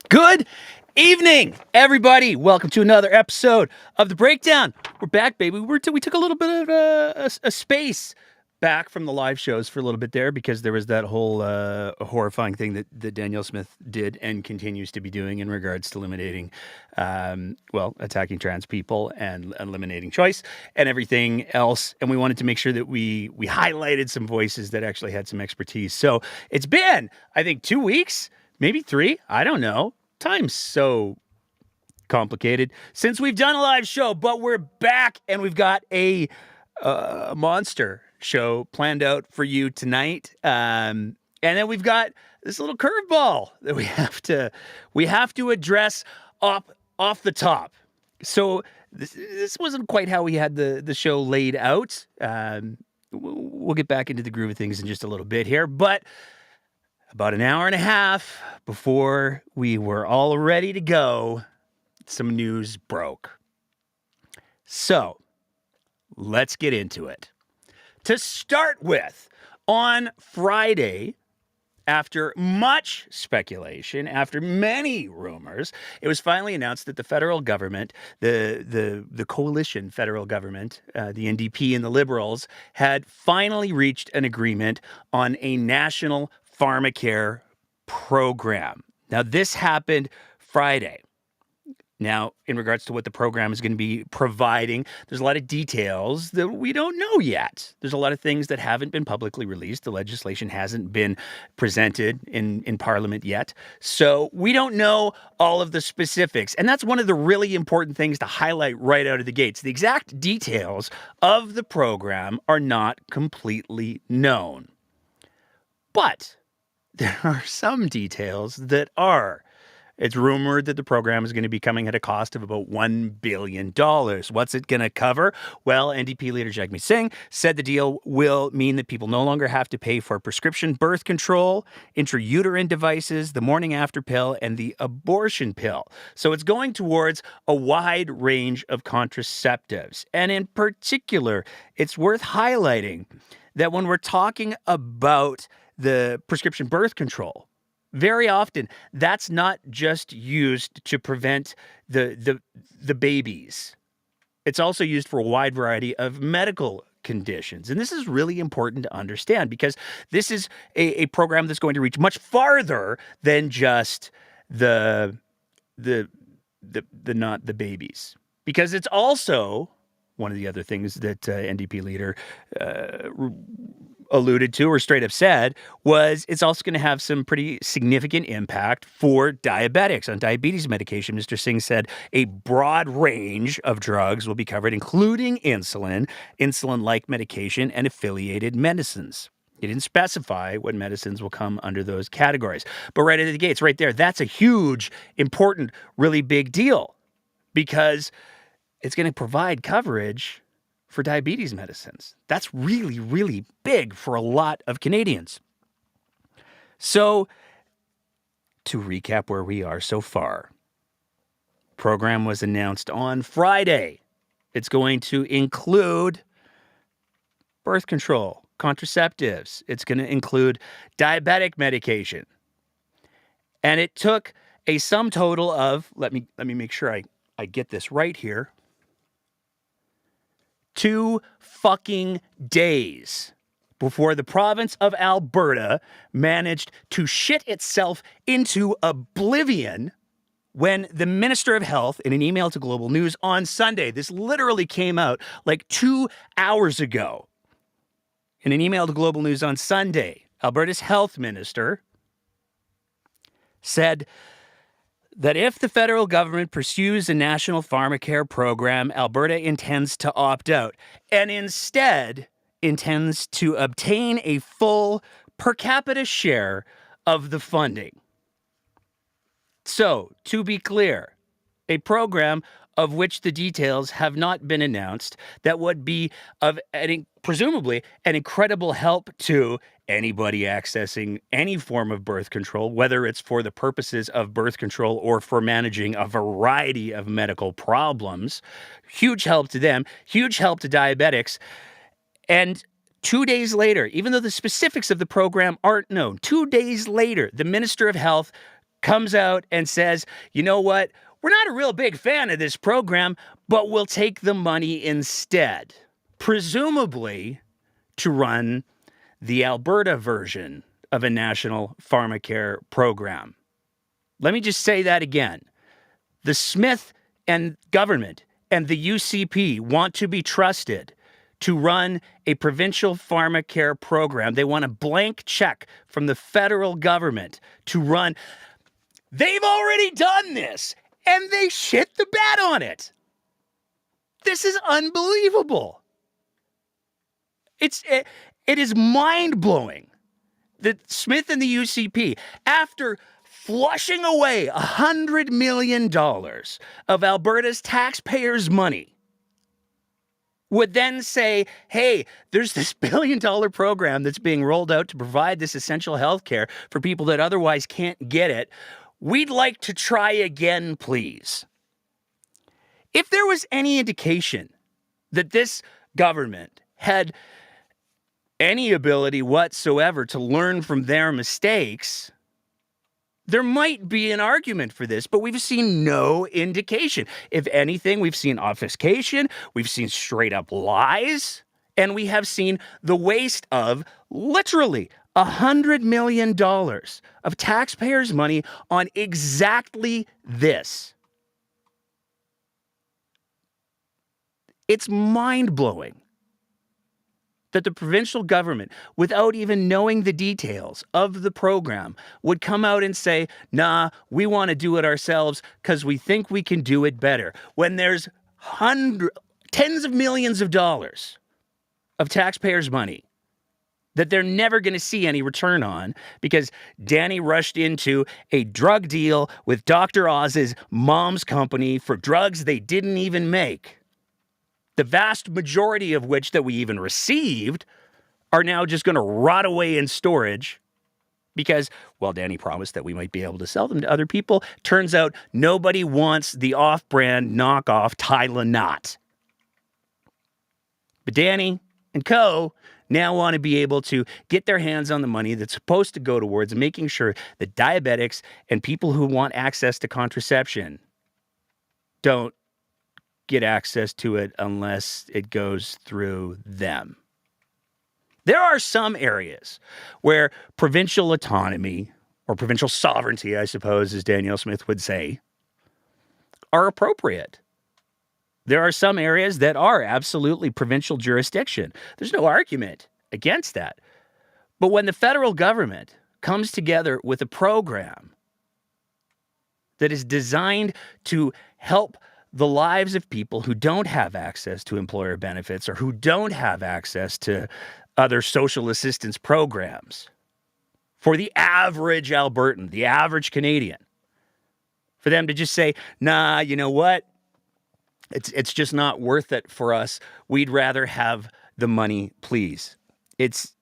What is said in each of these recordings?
Good evening, everybody. Welcome to another episode of The Breakdown. We're back, baby. We took a little bit of a space back from the live shows for a little bit there because there was that whole horrifying thing that Danielle Smith did and continues to be doing in regards to eliminating, attacking trans people and eliminating choice and everything else. And we wanted to make sure that we highlighted some voices that actually had some expertise. So it's been, I think, 2 weeks, maybe 3. I don't know. Time's so complicated since we've done a live show, but we're back and we've got a monster show planned out for you tonight. And then we've got this little curveball that we have to address off the top. So this wasn't quite how we had the show laid out. We'll get back into the groove of things in just a little bit here, but about an hour and a half before we were all ready to go, some news broke. So, let's get into it. To start with, on Friday, after much speculation, after many rumors, it was finally announced that the federal government, the coalition federal government, the NDP and the Liberals, had finally reached an agreement on a national pharmacare program. Now, this happened Friday. Now, in regards to what the program is going to be providing, there's a lot of details that we don't know yet. There's a lot of things that haven't been publicly released. The legislation hasn't been presented in Parliament yet. So we don't know all of the specifics. And that's one of the really important things to highlight right out of the gates. The exact details of the program are not completely known. But there are some details that are. It's rumored that the program is going to be coming at a cost of about $1 billion. What's it going to cover? Well, NDP leader Jagmeet Singh said the deal will mean that people no longer have to pay for prescription birth control, intrauterine devices, the morning after pill, and the abortion pill. So it's going towards a wide range of contraceptives. And in particular, it's worth highlighting that when we're talking about the prescription birth control, very often that's not just used to prevent the babies. It's also used for a wide variety of medical conditions. And this is really important to understand because this is a program that's going to reach much farther than just the not the babies. Because it's also one of the other things that NDP leader alluded to or straight up said was it's also going to have some pretty significant impact for diabetics on diabetes medication. Mr. Singh said a broad range of drugs will be covered, including insulin, insulin-like medication, and affiliated medicines. He didn't specify what medicines will come under those categories. But right out of the gates, right there, that's a huge, important, really big deal because it's going to provide coverage for diabetes medicines. That's really, really big for a lot of Canadians. So, to recap where we are so far, program was announced on Friday. It's going to include birth control, contraceptives. It's going to include diabetic medication. And it took a sum total of, let me make sure I get this right here, 2 fucking days before the province of Alberta managed to shit itself into oblivion when the Minister of Health, in an email to Global News on Sunday, this literally came out like 2 hours ago. In an email to Global News on Sunday, Alberta's health minister said that if the federal government pursues a national pharmacare program, Alberta intends to opt out and instead intends to obtain a full per capita share of the funding. So, to be clear, a program of which the details have not been announced that would be of presumably an incredible help to anybody accessing any form of birth control, whether it's for the purposes of birth control or for managing a variety of medical problems. Huge help to them, huge help to diabetics. And 2 days later, even though the specifics of the program aren't known, 2 days later, the Minister of Health comes out and says, you know what? We're not a real big fan of this program, but we'll take the money instead, presumably to run the Alberta version of a national pharmacare program. Let me just say that again. The Smith and government and the UCP want to be trusted to run a provincial pharmacare program. They want a blank check from the federal government to run. They've already done this, and they shit the bed on it. This is unbelievable. It is mind-blowing that Smith and the UCP, after flushing away $100 million of Alberta's taxpayers' money, would then say, hey, there's this billion-dollar program that's being rolled out to provide this essential health care for people that otherwise can't get it. We'd like to try again, please. If there was any indication that this government had any ability whatsoever to learn from their mistakes, there might be an argument for this, but we've seen no indication. If anything, we've seen obfuscation, we've seen straight up lies, and we have seen the waste of literally $100 million of taxpayers' money on exactly this. It's mind-blowing that the provincial government, without even knowing the details of the program, would come out and say, nah, we want to do it ourselves because we think we can do it better. When there's tens of millions of dollars of taxpayers' money that they're never going to see any return on because Danny rushed into a drug deal with Dr. Oz's mom's company for drugs they didn't even make. The vast majority of which that we even received are now just going to rot away in storage because, well, Danny promised that we might be able to sell them to other people. Turns out nobody wants the off-brand knockoff Tylenol. But Danny and co. now want to be able to get their hands on the money that's supposed to go towards making sure that diabetics and people who want access to contraception don't get access to it unless it goes through them. There are some areas where provincial autonomy, or provincial sovereignty, I suppose, as Danielle Smith would say, are appropriate. There are some areas that are absolutely provincial jurisdiction. There's no argument against that. But when the federal government comes together with a program that is designed to help the lives of people who don't have access to employer benefits or who don't have access to other social assistance programs, for the average Albertan, the average Canadian, for them to just say, nah, you know what? It's just not worth it for us. We'd rather have the money, please. It's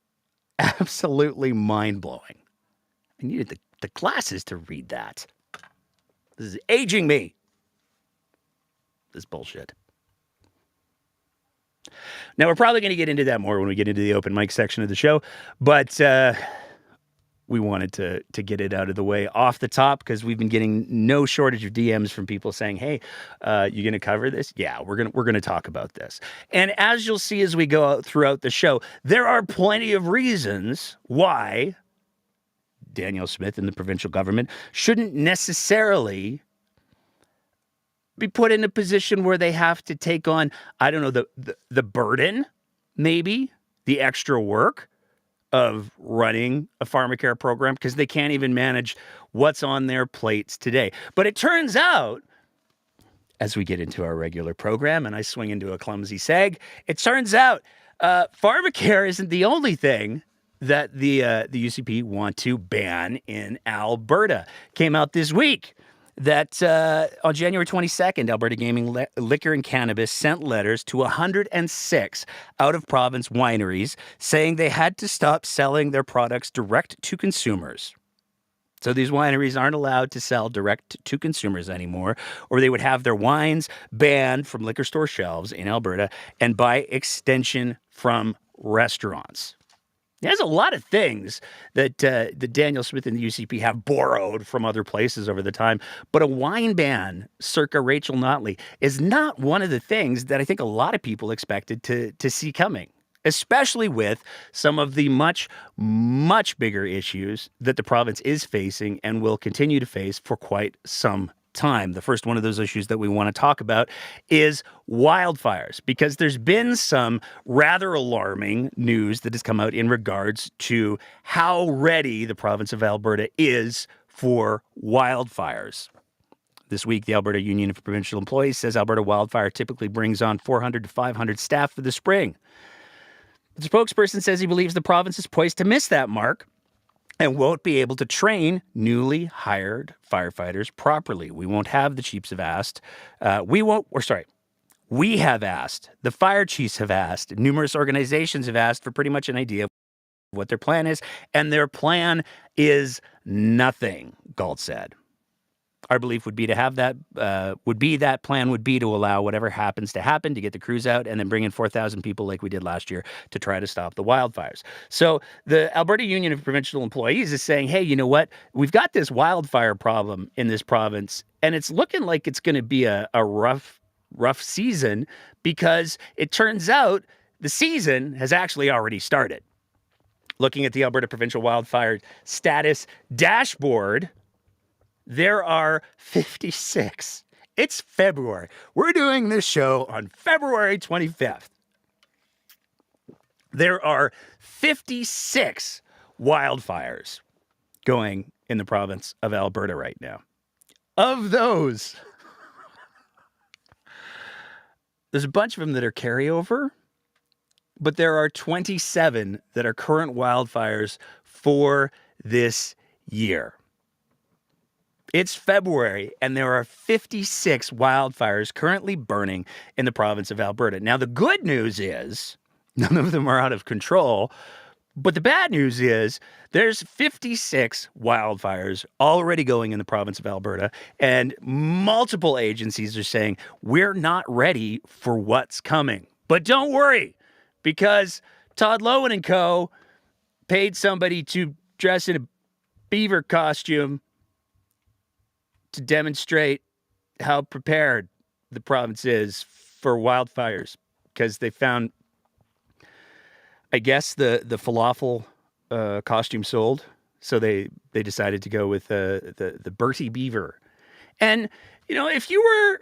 absolutely mind-blowing. I needed the glasses to read that. This is aging me. This bullshit. Now, we're probably going to get into that more when we get into the open mic section of the show, but we wanted to get it out of the way off the top because we've been getting no shortage of DMs from people saying, hey, you going to cover this? Yeah, we're going to talk about this. And as you'll see as we go out throughout the show, there are plenty of reasons why Danielle Smith and the provincial government shouldn't necessarily be put in a position where they have to take on, I don't know, the burden, maybe, the extra work of running a pharmacare program because they can't even manage what's on their plates today. But it turns out, as we get into our regular program and I swing into a clumsy seg, it turns out pharmacare isn't the only thing that the UCP want to ban in Alberta. Came out this week that on January 22nd, Alberta Gaming Liquor and Cannabis sent letters to 106 out-of-province wineries saying they had to stop selling their products direct to consumers. So these wineries aren't allowed to sell direct to consumers anymore, or they would have their wines banned from liquor store shelves in Alberta and by extension from restaurants. There's a lot of things that Daniel Smith and the UCP have borrowed from other places over the time, but a wine ban circa Rachel Notley is not one of the things that I think a lot of people expected to see coming, especially with some of the much, much bigger issues that the province is facing and will continue to face for quite some time. The first one of those issues that we want to talk about is wildfires, because there's been some rather alarming news that has come out in regards to how ready the province of Alberta is for wildfires. This week, the Alberta Union of Provincial Employees says Alberta Wildfire typically brings on 400 to 500 staff for the spring. The spokesperson says he believes the province is poised to miss that mark and won't be able to train newly hired firefighters properly. We won't have, the chiefs have asked. We have asked. The fire chiefs have asked. Numerous organizations have asked for pretty much an idea of what their plan is, and their plan is nothing, Galt said. Our belief would be to have that, plan would be to allow whatever happens to happen, to get the crews out and then bring in 4,000 people like we did last year to try to stop the wildfires. So the Alberta Union of Provincial Employees is saying, hey, you know what? We've got this wildfire problem in this province, and it's looking like it's going to be a rough season, because it turns out the season has actually already started. Looking at the Alberta Provincial Wildfire Status Dashboard, there are 56. It's February. We're doing this show on February 25th. There are 56 wildfires going in the province of Alberta right now. Of those, there's a bunch of them that are carryover, but there are 27 that are current wildfires for this year. It's February, and there are 56 wildfires currently burning in the province of Alberta. Now, the good news is none of them are out of control, but the bad news is there's 56 wildfires already going in the province of Alberta, and multiple agencies are saying we're not ready for what's coming. But don't worry, because Todd Lowen and co. paid somebody to dress in a beaver costume to demonstrate how prepared the province is for wildfires, because they found, I guess, the falafel costume sold, so they decided to go with the Bertie Beaver. And, you know, if you were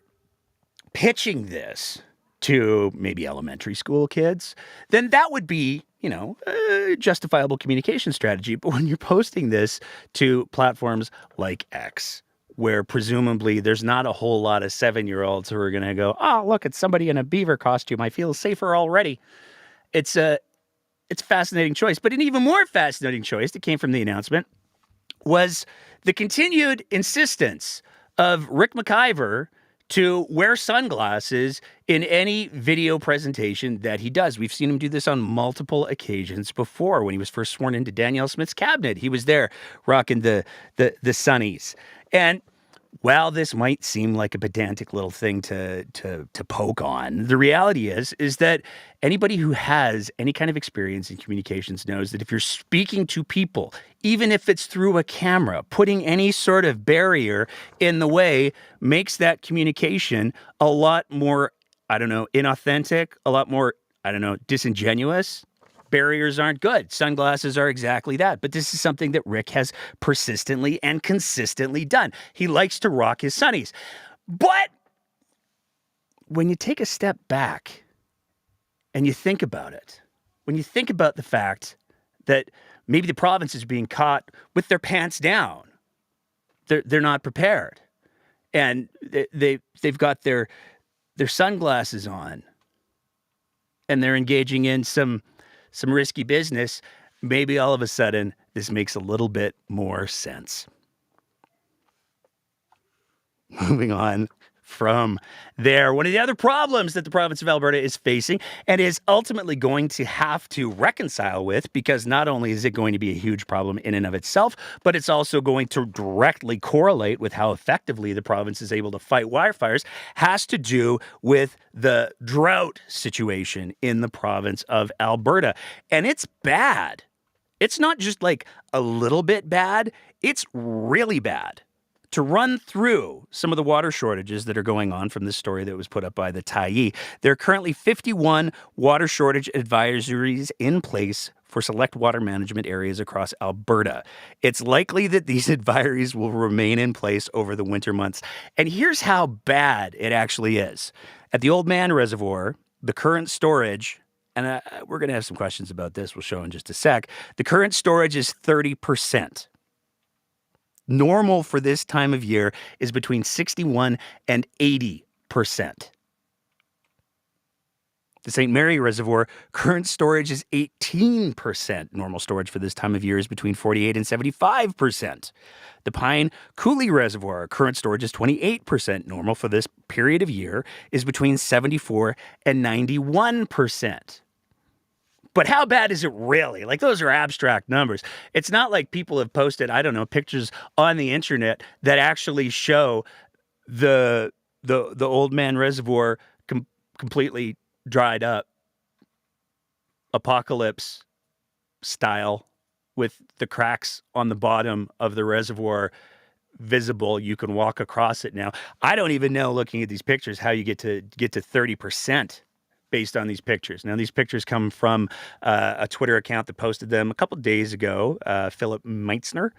pitching this to maybe elementary school kids, then that would be, you know, a justifiable communication strategy. But when you're posting this to platforms like X, where presumably there's not a whole lot of 7-year-olds who are going to go, oh, look, it's somebody in a beaver costume, I feel safer already. It's a fascinating choice. But an even more fascinating choice that came from the announcement was the continued insistence of Rick McIver to wear sunglasses in any video presentation that he does. We've seen him do this on multiple occasions before. When he was first sworn into Danielle Smith's cabinet, he was there rocking the sunnies. And while this might seem like a pedantic little thing to poke on, the reality is that anybody who has any kind of experience in communications knows that if you're speaking to people, even if it's through a camera, putting any sort of barrier in the way makes that communication a lot more, inauthentic, a lot more, disingenuous. Barriers aren't good. Sunglasses are exactly that. But this is something that Rick has persistently and consistently done. He likes to rock his sunnies. But when you take a step back and you think about it, when you think about the fact that maybe the province is being caught with their pants down, they're not prepared, and they've got their sunglasses on, and they're engaging in some risky business, maybe all of a sudden this makes a little bit more sense. Moving on from there, one of the other problems that the province of Alberta is facing and is ultimately going to have to reconcile with, because not only is it going to be a huge problem in and of itself, but it's also going to directly correlate with how effectively the province is able to fight wildfires, has to do with the drought situation in the province of Alberta. And it's bad. It's not just like a little bit bad, it's really bad. To run through some of the water shortages that are going on from this story that was put up by the Tyee, there are currently 51 water shortage advisories in place for select water management areas across Alberta. It's likely that these advisories will remain in place over the winter months. And here's how bad it actually is. At the Old Man Reservoir, the current storage, and we're going to have some questions about this, we'll show in just a sec, the current storage is 30%. Normal for this time of year is between 61 and 80%. The St. Mary Reservoir, current storage is 18%. Normal storage for this time of year is between 48 and 75%. The Pine Coulee Reservoir, current storage is 28%. Normal for this period of year is between 74 and 91%. But how bad is it really? Like, those are abstract numbers. It's not like people have posted, I don't know, pictures on the internet that actually show the Old Man Reservoir completely dried up, apocalypse style, with the cracks on the bottom of the reservoir visible. You can walk across it now. I don't even know, looking at these pictures, how you get to 30%. Based on these pictures. Now, these pictures come from a Twitter account that posted them a couple days ago, Philip Meitzner,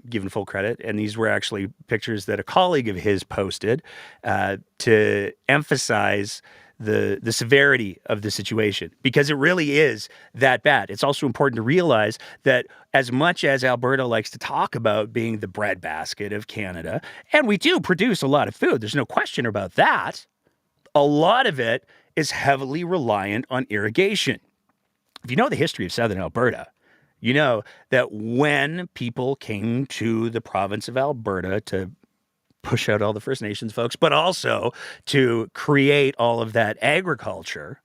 given full credit. And these were actually pictures that a colleague of his posted to emphasize the severity of the situation, because it really is that bad. It's also important to realize that as much as Alberta likes to talk about being the breadbasket of Canada, and we do produce a lot of food, there's no question about that, a lot of it is heavily reliant on irrigation. If you know the history of southern Alberta, you know that when people came to the province of Alberta to push out all the First Nations folks, but also to create all of that agriculture,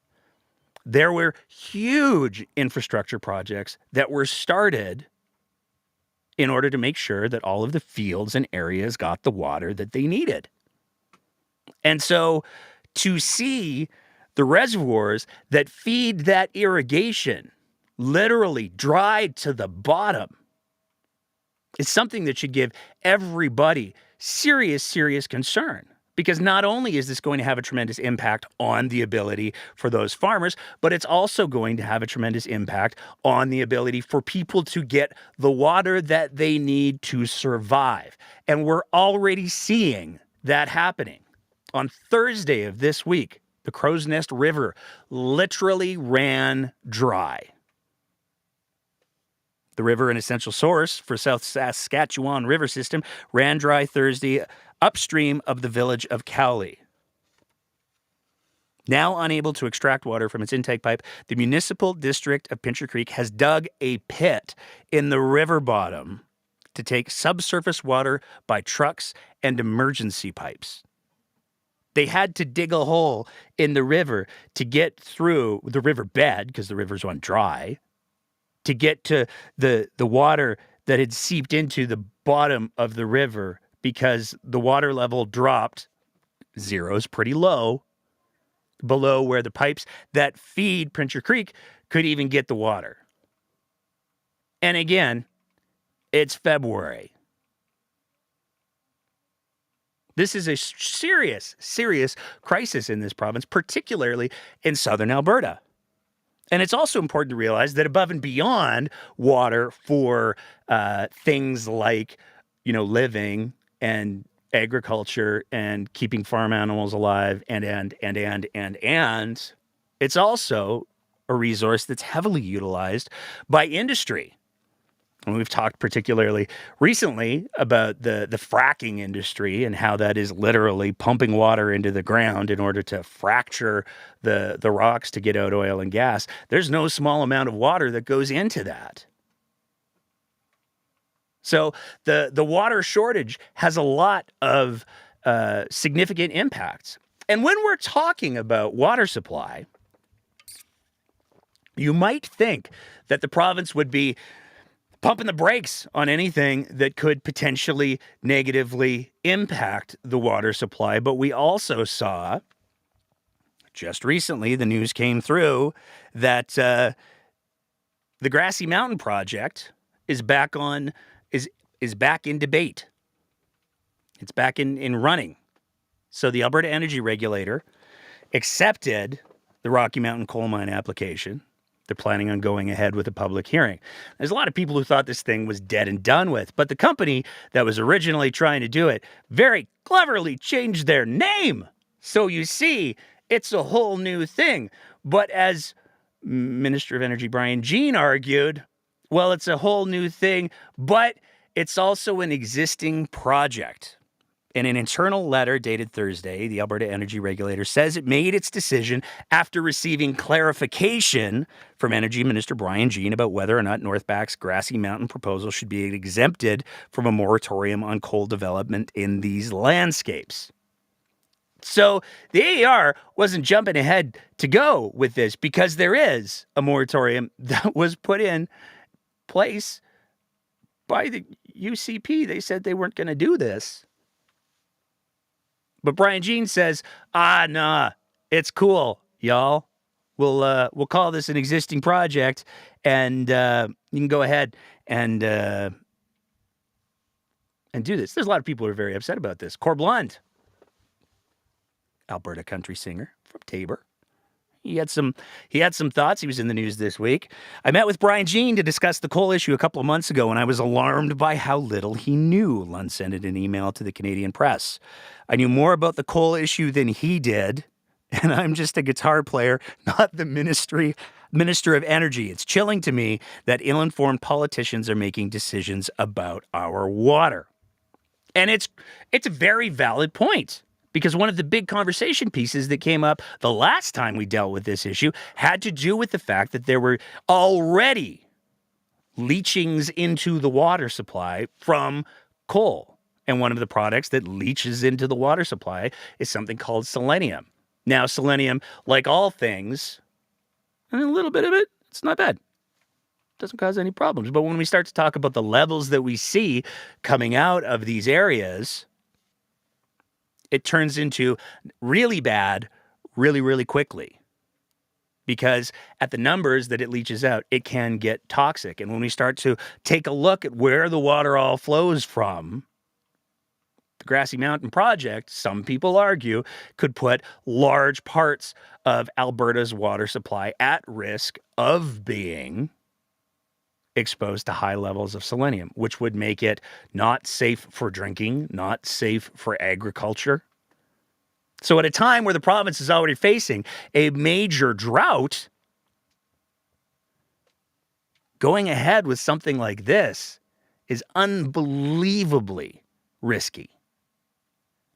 there were huge infrastructure projects that were started in order to make sure that all of the fields and areas got the water that they needed. And so to see the reservoirs that feed that irrigation literally dried to the bottom is something that should give everybody serious concern. Because not only is this going to have a tremendous impact on the ability for those farmers, but it's also going to have a tremendous impact on the ability for people to get the water that they need to survive. And we're already seeing that happening. On Thursday of this week, the Crow's Nest River literally ran dry. The river, an essential source for South Saskatchewan river system, ran dry Thursday upstream of the village of Cowley. Now unable to extract water from its intake pipe, the Municipal District of Pincher Creek has dug a pit in the river bottom to take subsurface water by trucks and emergency pipes. They had to dig a hole in the river to get through the river bed, because the river's run dry, to get to the water that had seeped into the bottom of the river, because the water level dropped, zero's pretty low, below where the pipes that feed Pincher Creek could even get the water. And again, it's February. This is a serious crisis in this province, particularly in southern Alberta. And it's also important to realize that above and beyond water for things like, living and agriculture and keeping farm animals alive and it's also a resource that's heavily utilized by industry. And we've talked particularly recently about the fracking industry and how that is literally pumping water into the ground in order to fracture the rocks to get out oil and gas. There's no small amount of water that goes into that. So the water shortage has a lot of significant impacts. And when we're talking about water supply, you might think that the province would be pumping the brakes on anything that could potentially negatively impact the water supply. But we also saw, just recently, the news came through that The Grassy Mountain project is back on is back in debate. It's back in running. So the Alberta Energy Regulator accepted the Rocky Mountain coal mine application. They're planning on going ahead with a public hearing. There's a lot of people who thought this thing was dead and done with, but the company that was originally trying to do it very cleverly changed their name. So you see, it's a whole new thing. But as Minister of Energy Brian Jean argued, well, it's a whole new thing, but it's also an existing project. In an internal letter dated Thursday, the Alberta Energy Regulator says it made its decision after receiving clarification from Energy Minister Brian Jean about whether or not Northback's Grassy Mountain proposal should be exempted from a moratorium on coal development in these landscapes. So the AER wasn't jumping ahead to go with this because there is a moratorium that was put in place by the UCP. They said they weren't going to do this. But Brian Jean says, nah, it's cool, y'all. We'll call this an existing project, and you can go ahead and do this. There's a lot of people who are very upset about this. Corblund, Alberta country singer from Tabor. He had some thoughts. He was in the news this week. I met with Brian Jean to discuss the coal issue a couple of months ago, and I was alarmed by how little he knew. Lund sent an email to the Canadian press. I knew more about the coal issue than he did, and I'm just a guitar player, not the Minister of Energy. It's chilling to me that ill-informed politicians are making decisions about our water. And it's a very valid point. Because one of the big conversation pieces that came up the last time we dealt with this issue had to do with the fact that there were already leachings into the water supply from coal. And one of the products that leaches into the water supply is something called selenium. Now, selenium, like all things, and a little bit of it, it's not bad. Doesn't cause any problems. But when we start to talk about the levels that we see coming out of these areas, it turns into really bad really, really quickly. Because at the numbers that it leaches out, it can get toxic. And when we start to take a look at where the water all flows from, the Grassy Mountain project, some people argue, could put large parts of Alberta's water supply at risk of being exposed to high levels of selenium, which would make it not safe for drinking, not safe for agriculture. So at a time where the province is already facing a major drought, going ahead with something like this is unbelievably risky.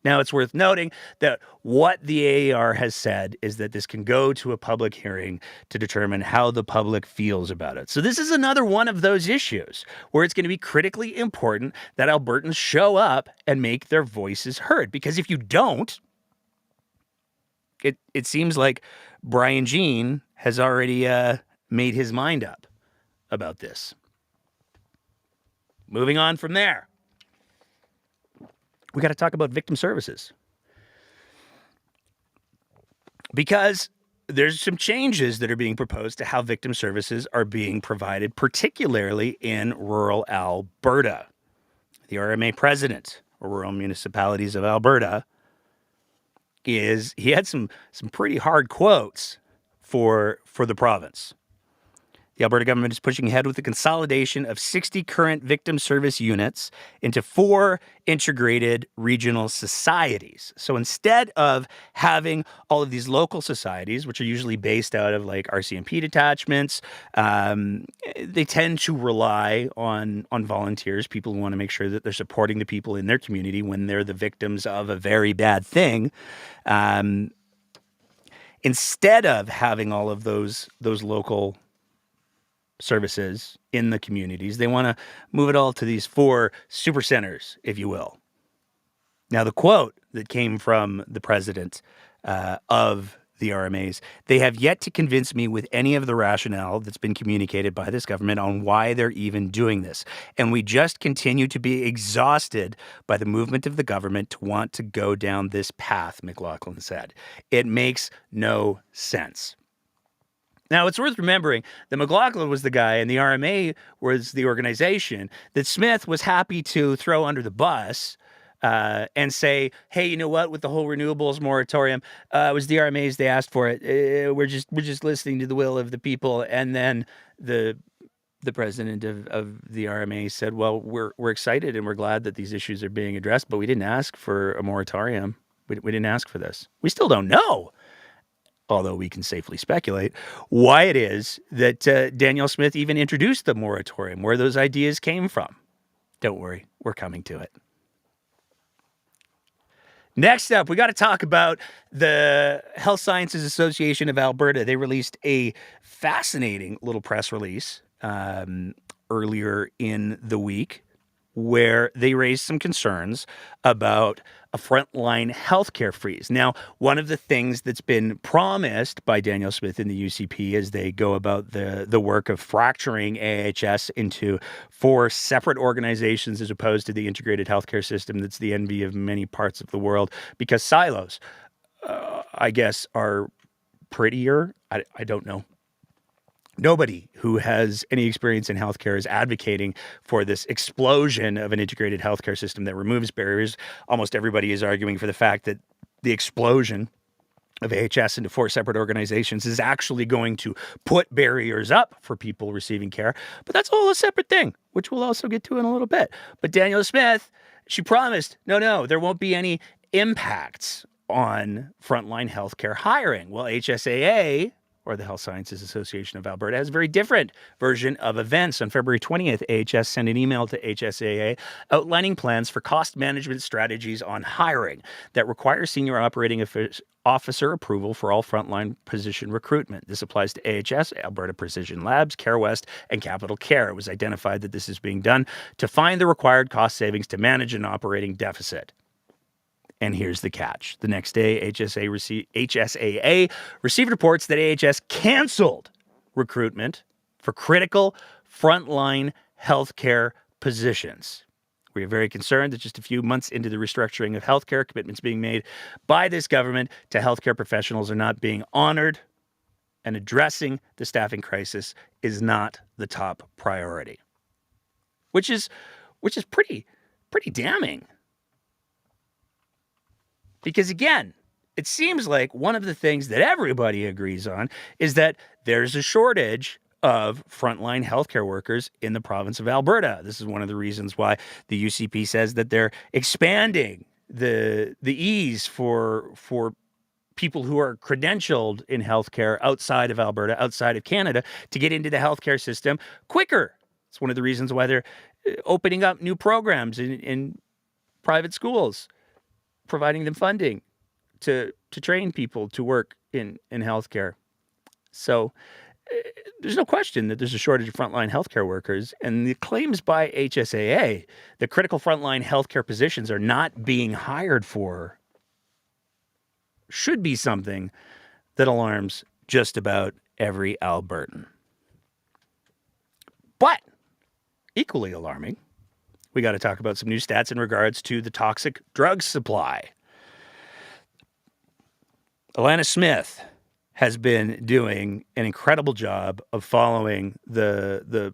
Now, it's worth noting that what the AER has said is that this can go to a public hearing to determine how the public feels about it. So this is another one of those issues where it's going to be critically important that Albertans show up and make their voices heard. Because if you don't, it seems like Brian Jean has already made his mind up about this. Moving on from there. We got to talk about victim services. Because there's some changes that are being proposed to how victim services are being provided, particularly in rural Alberta. The RMA president, or Rural Municipalities of Alberta, he had some pretty hard quotes for the province. The Alberta government is pushing ahead with the consolidation of 60 current victim service units into 4 integrated regional societies. So instead of having all of these local societies, which are usually based out of like RCMP detachments, they tend to rely on volunteers, people who want to make sure that they're supporting the people in their community when they're the victims of a very bad thing. Instead of having all of those local services in the communities, they want to move it all to these 4 super centers, if you will. Now, the quote that came from the president of the RMAs, they have yet to convince me with any of the rationale that's been communicated by this government on why they're even doing this. And we just continue to be exhausted by the movement of the government to want to go down this path, McLaughlin said. It makes no sense. Now, it's worth remembering that McLaughlin was the guy and the RMA was the organization that Smith was happy to throw under the bus and say, hey, you know what, with the whole renewables moratorium, it was the RMAs, they asked for it. We're just listening to the will of the people. And then the president of the RMA said, well, we're excited and we're glad that these issues are being addressed, but we didn't ask for a moratorium. We didn't ask for this. We still don't know, although we can safely speculate, why it is that Danielle Smith even introduced the moratorium, where those ideas came from. Don't worry, we're coming to it. Next up, we got to talk about the Health Sciences Association of Alberta. They released a fascinating little press release earlier in the week where they raised some concerns about a frontline healthcare freeze. Now, one of the things that's been promised by Danielle Smith in the UCP as they go about the work of fracturing AHS into 4 separate organizations as opposed to the integrated healthcare system that's the envy of many parts of the world, because silos, I guess, are prettier. I don't know. Nobody who has any experience in healthcare is advocating for this explosion of an integrated healthcare system that removes barriers. Almost everybody is arguing for the fact that the explosion of AHS into 4 separate organizations is actually going to put barriers up for people receiving care. But that's all a separate thing, which we'll also get to in a little bit. But Danielle Smith, she promised, no, there won't be any impacts on frontline healthcare hiring. Well, HSAA, or the Health Sciences Association of Alberta, has a very different version of events. On February 20th, AHS sent an email to HSAA outlining plans for cost management strategies on hiring that require senior operating officer approval for all frontline position recruitment. This applies to AHS, Alberta Precision Labs, Care West, and Capital Care. It was identified that this is being done to find the required cost savings to manage an operating deficit. And here's the catch. The next day, HSAA received reports that AHS canceled recruitment for critical frontline healthcare positions. We are very concerned that just a few months into the restructuring of healthcare, commitments being made by this government to healthcare professionals are not being honored, and addressing the staffing crisis is not the top priority. Which is pretty damning. Because again, it seems like one of the things that everybody agrees on is that there's a shortage of frontline healthcare workers in the province of Alberta. This is one of the reasons why the UCP says that they're expanding the ease for people who are credentialed in healthcare outside of Alberta, outside of Canada, to get into the healthcare system quicker. It's one of the reasons why they're opening up new programs in private schools, providing them funding to train people to work in healthcare. So there's no question that there's a shortage of frontline healthcare workers, and the claims by HSAA that critical frontline healthcare positions are not being hired for should be something that alarms just about every Albertan. But equally alarming, we got to talk about some new stats in regards to the toxic drug supply. Alana Smith has been doing an incredible job of following the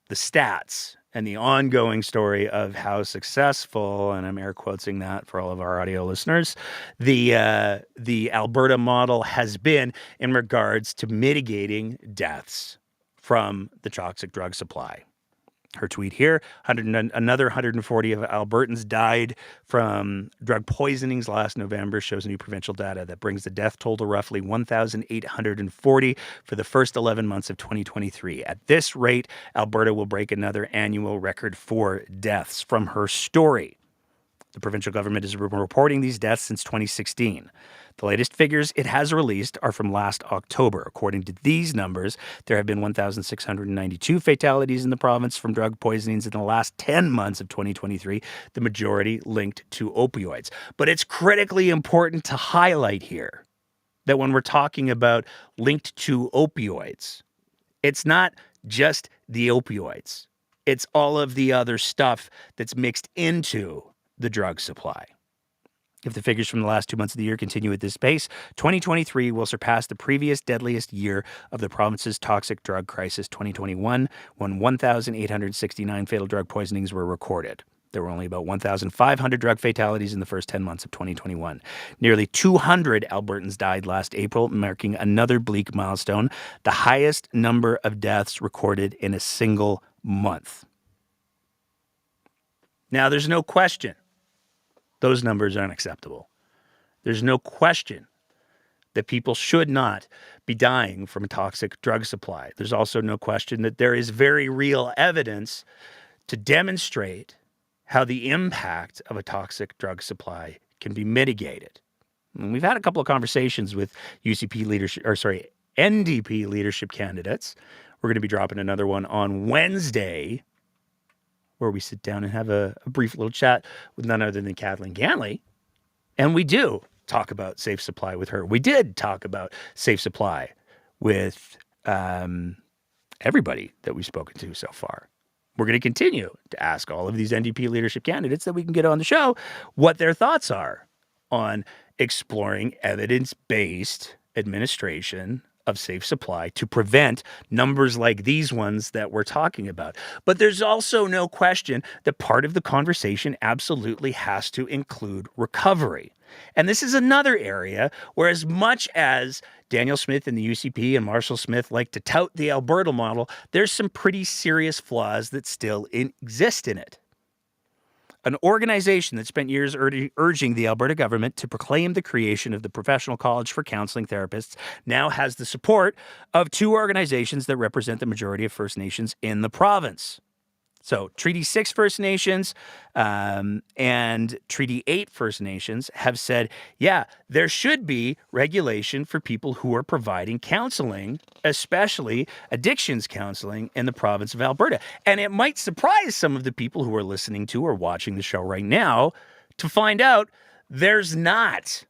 stats and the ongoing story of how successful, and I'm air quoting that for all of our audio listeners, the Alberta model has been in regards to mitigating deaths from the toxic drug supply. Her tweet here, another 140 of Albertans died from drug poisonings last November, shows new provincial data that brings the death toll to roughly 1,840 for the first 11 months of 2023. At this rate, Alberta will break another annual record for deaths. From her story, the provincial government has been reporting these deaths since 2016. The latest figures it has released are from last October. According to these numbers, there have been 1,692 fatalities in the province from drug poisonings in the last 10 months of 2023, the majority linked to opioids. But it's critically important to highlight here that when we're talking about linked to opioids, it's not just the opioids. It's all of the other stuff that's mixed into the drug supply. If the figures from the last 2 months of the year continue at this pace, 2023 will surpass the previous deadliest year of the province's toxic drug crisis, 2021, when 1,869 fatal drug poisonings were recorded. There were only about 1,500 drug fatalities in the first 10 months of 2021. Nearly 200 Albertans died last April, marking another bleak milestone, the highest number of deaths recorded in a single month. Now, there's no question those numbers are unacceptable. There's no question that people should not be dying from a toxic drug supply. There's also no question that there is very real evidence to demonstrate how the impact of a toxic drug supply can be mitigated. And we've had a couple of conversations with NDP leadership candidates. We're going to be dropping another one on Wednesday, where we sit down and have a brief little chat with none other than Kathleen Ganley. And we do talk about safe supply with her. We did talk about safe supply with everybody that we've spoken to so far. We're going to continue to ask all of these NDP leadership candidates that we can get on the show what their thoughts are on exploring evidence-based administration of safe supply to prevent numbers like these ones that we're talking about. But there's also no question that part of the conversation absolutely has to include recovery. And this is another area where, as much as Daniel Smith and the UCP and Marshall Smith like to tout the Alberta model, there's some pretty serious flaws that still exist in it. An organization that spent years urging the Alberta government to proclaim the creation of the Professional College for Counseling Therapists now has the support of two organizations that represent the majority of First Nations in the province. So Treaty 6 First Nations and Treaty 8 First Nations have said, yeah, there should be regulation for people who are providing counseling, especially addictions counseling in the province of Alberta. And it might surprise some of the people who are listening to or watching the show right now to find out there's not.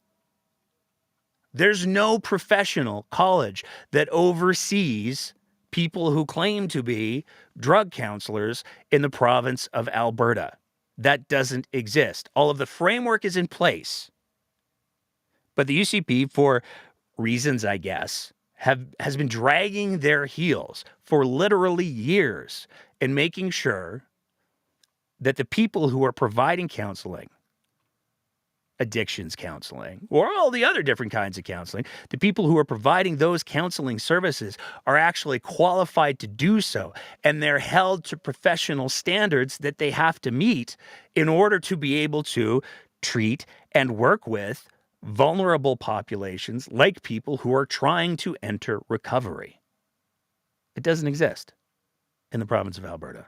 There's no professional college that oversees people who claim to be drug counselors in the province of Alberta. That doesn't exist. All of the framework is in place. But the UCP, for reasons, I guess, has been dragging their heels for literally years in making sure that the people who are providing counseling, addictions counseling, or all the other different kinds of counseling, the people who are providing those counseling services are actually qualified to do so, and they're held to professional standards that they have to meet in order to be able to treat and work with vulnerable populations like people who are trying to enter recovery. It doesn't exist in the province of Alberta.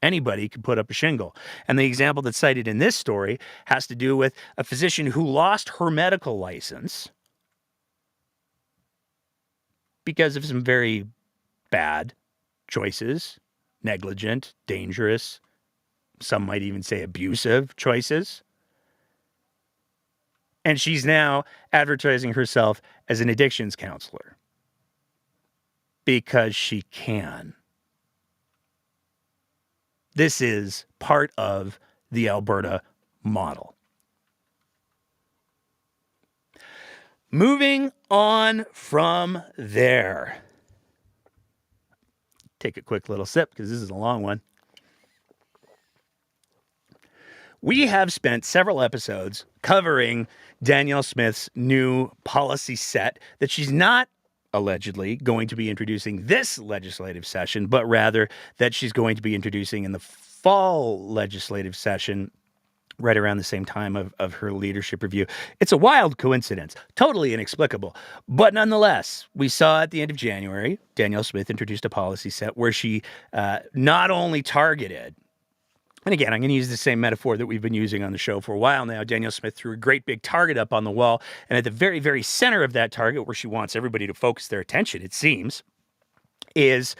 Anybody can put up a shingle. And the example that's cited in this story has to do with a physician who lost her medical license because of some very bad choices, negligent, dangerous, some might even say abusive choices. And she's now advertising herself as an addictions counselor because she can. This is part of the Alberta model. Moving on from there. Take a quick little sip because this is a long one. We have spent several episodes covering Danielle Smith's new policy set that she's not allegedly going to be introducing this legislative session, but rather that she's going to be introducing in the fall legislative session right around the same time of her leadership review. It's a wild coincidence, totally inexplicable. But nonetheless, we saw at the end of January, Danielle Smith introduced a policy set where she not only targeted, and again, I'm going to use the same metaphor that we've been using on the show for a while now. Danielle Smith threw a great big target up on the wall, and at the very, very center of that target, where she wants everybody to focus their attention, it seems, is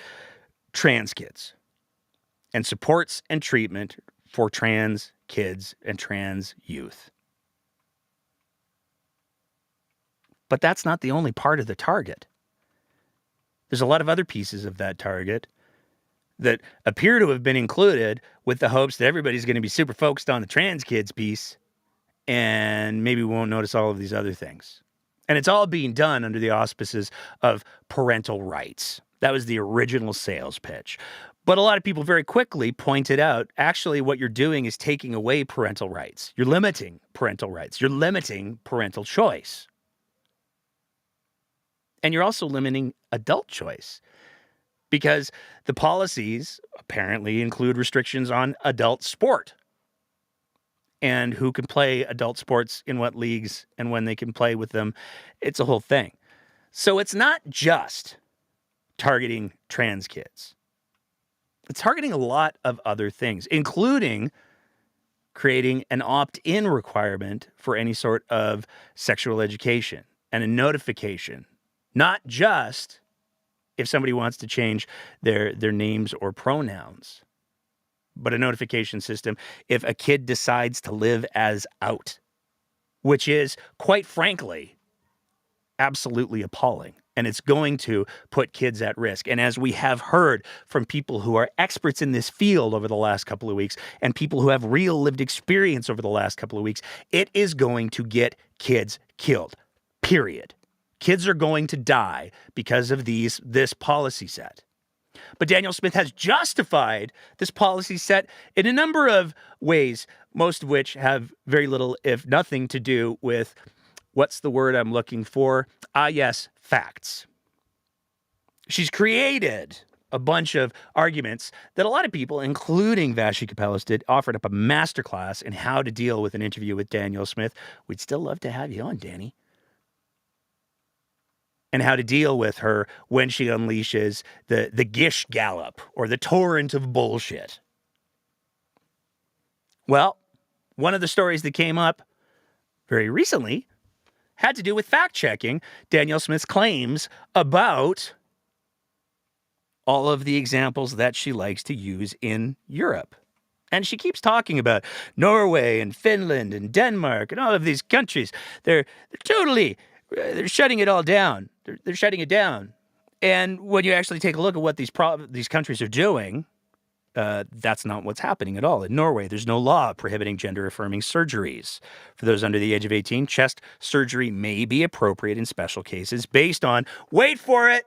trans kids and supports and treatment for trans kids and trans youth. But that's not the only part of the target. There's a lot of other pieces of that target that appear to have been included with the hopes that everybody's going to be super focused on the trans kids piece and maybe we won't notice all of these other things. And it's all being done under the auspices of parental rights. That was the original sales pitch. But a lot of people very quickly pointed out, actually, what you're doing is taking away parental rights. You're limiting parental rights. You're limiting parental choice. And you're also limiting adult choice, because the policies apparently include restrictions on adult sport and who can play adult sports in what leagues and when they can play with them. It's a whole thing. So it's not just targeting trans kids. It's targeting a lot of other things, including creating an opt-in requirement for any sort of sexual education and a notification, not just if somebody wants to change their names or pronouns, but a notification system if a kid decides to live as out, which is, quite frankly, absolutely appalling. And it's going to put kids at risk. And as we have heard from people who are experts in this field over the last couple of weeks and people who have real lived experience over the last couple of weeks, it is going to get kids killed, period. Kids are going to die because of this policy set. But Danielle Smith has justified this policy set in a number of ways, most of which have very little, if nothing, to do with, what's the word I'm looking for? Yes, facts. She's created a bunch of arguments that a lot of people, including Vashi Kapelas, did, offered up a masterclass in how to deal with an interview with Danielle Smith. We'd still love to have you on, Danny. And how to deal with her when she unleashes the Gish Gallop or the torrent of bullshit. Well, one of the stories that came up very recently had to do with fact-checking Danielle Smith's claims about all of the examples that she likes to use in Europe. And she keeps talking about Norway and Finland and Denmark and all of these countries. They're shutting it all down. They're shutting it down. And when you actually take a look at what these countries are doing, that's not what's happening at all. In Norway, there's no law prohibiting gender-affirming surgeries. For those under the age of 18, chest surgery may be appropriate in special cases based on, wait for it,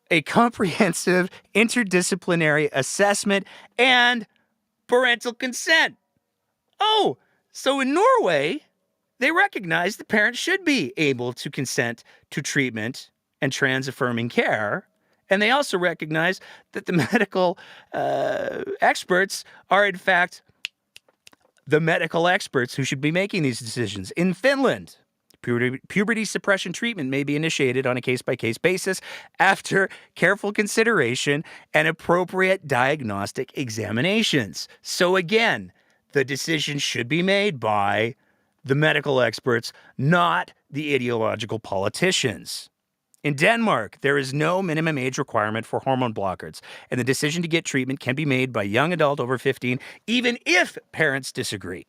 a comprehensive interdisciplinary assessment and parental consent. Oh, so in Norway, they recognize the parents should be able to consent to treatment and trans-affirming care. And they also recognize that the medical experts are, in fact, the medical experts who should be making these decisions. In Finland, puberty suppression treatment may be initiated on a case-by-case basis after careful consideration and appropriate diagnostic examinations. So again, the decision should be made by the medical experts, not the ideological politicians. In Denmark, there is no minimum age requirement for hormone blockers, and the decision to get treatment can be made by a young adult over 15, even if parents disagree.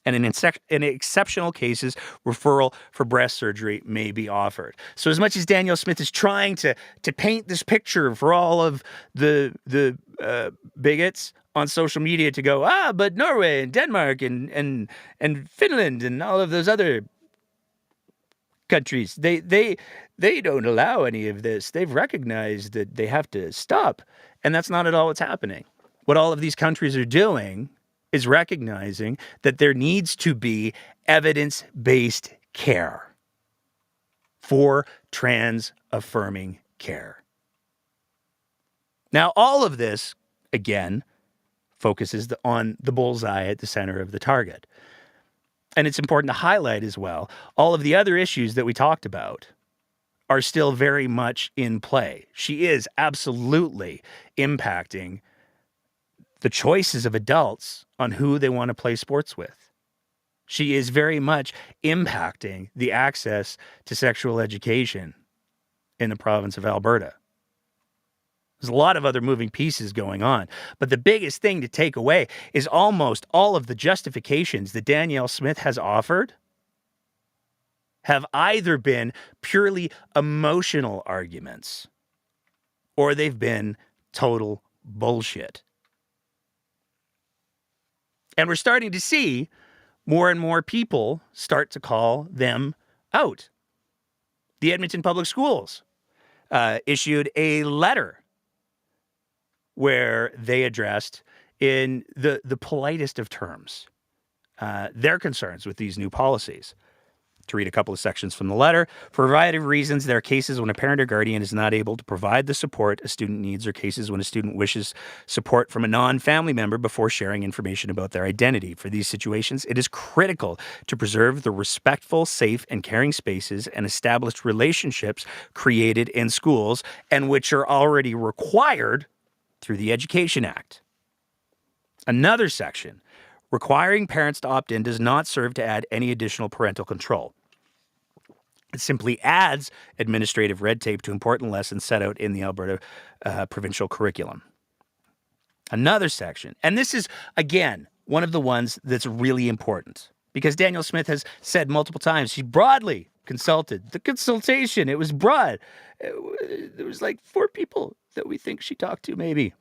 And in exceptional cases, referral for breast surgery may be offered. So as much as Danielle Smith is trying to paint this picture for all of the bigots on social media to go, but Norway and Denmark and Finland and all of those other countries, they don't allow any of this. They've recognized that they have to stop. And that's not at all what's happening. What all of these countries are doing is recognizing that there needs to be evidence-based care for trans-affirming care. Now, all of this, again, focuses on the bullseye at the center of the target. And it's important to highlight as well, all of the other issues that we talked about are still very much in play. She is absolutely impacting the choices of adults on who they want to play sports with. She is very much impacting the access to sexual education in the province of Alberta. There's a lot of other moving pieces going on, but the biggest thing to take away is almost all of the justifications that Danielle Smith has offered have either been purely emotional arguments or they've been total bullshit. And we're starting to see more and more people start to call them out. The Edmonton Public Schools issued a letter where they addressed in the politest of terms their concerns with these new policies. To read a couple of sections from the letter, for a variety of reasons, there are cases when a parent or guardian is not able to provide the support a student needs, or cases when a student wishes support from a non-family member before sharing information about their identity. For these situations, it is critical to preserve the respectful, safe, and caring spaces and established relationships created in schools and which are already required through the Education Act. Another section, requiring parents to opt in does not serve to add any additional parental control. It simply adds administrative red tape to important lessons set out in the Alberta provincial curriculum. Another section, and this is, again, one of the ones that's really important, because Danielle Smith has said multiple times she broadly consulted. The consultation, it was broad. There was like 4 people that we think she talked to, maybe.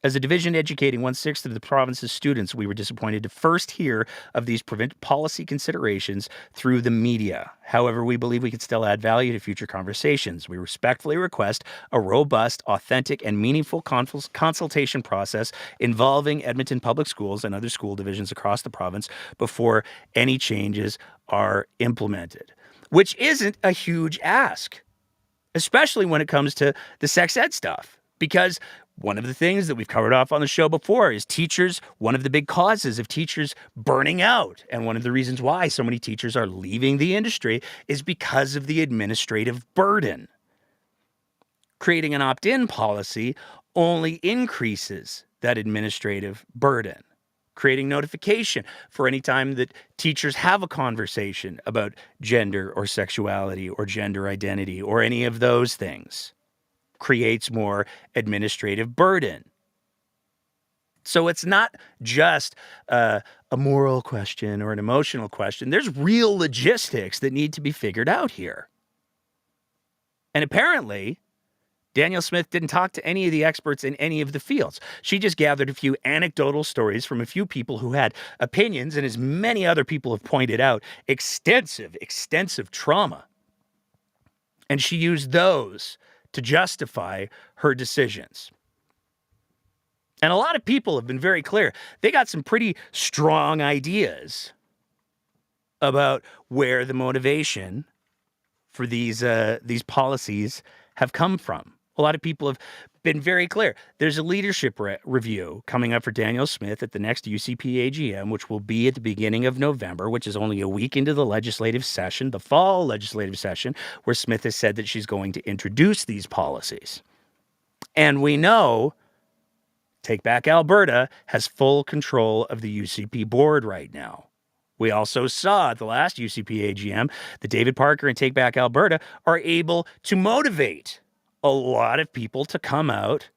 As a division educating 1/6 of the province's students, we were disappointed to first hear of these policy considerations through the media. However, we believe we can still add value to future conversations. We respectfully request a robust, authentic, and meaningful consultation process involving Edmonton Public Schools and other school divisions across the province before any changes are implemented, which isn't a huge ask, especially when it comes to the sex ed stuff, because one of the things that we've covered off on the show before is teachers. One of the big causes of teachers burning out, and one of the reasons why so many teachers are leaving the industry, is because of the administrative burden. Creating an opt-in policy only increases that administrative burden. Creating notification for any time that teachers have a conversation about gender or sexuality or gender identity or any of those things creates more administrative burden. So it's not just a moral question or an emotional question. There's real logistics that need to be figured out here. And apparently, Danielle Smith didn't talk to any of the experts in any of the fields. She just gathered a few anecdotal stories from a few people who had opinions, and as many other people have pointed out, extensive trauma. And she used those to justify her decisions. And a lot of people have been very clear. They got some pretty strong ideas about where the motivation for these policies have come from. A lot of people have been very clear. There's a leadership review coming up for Danielle Smith at the next UCP AGM, which will be at the beginning of November, which is only a week into the legislative session, the fall legislative session, where Smith has said that she's going to introduce these policies. And we know Take Back Alberta has full control of the UCP board right now. We also saw at the last UCP AGM that David Parker and Take Back Alberta are able to motivate a lot of people to come out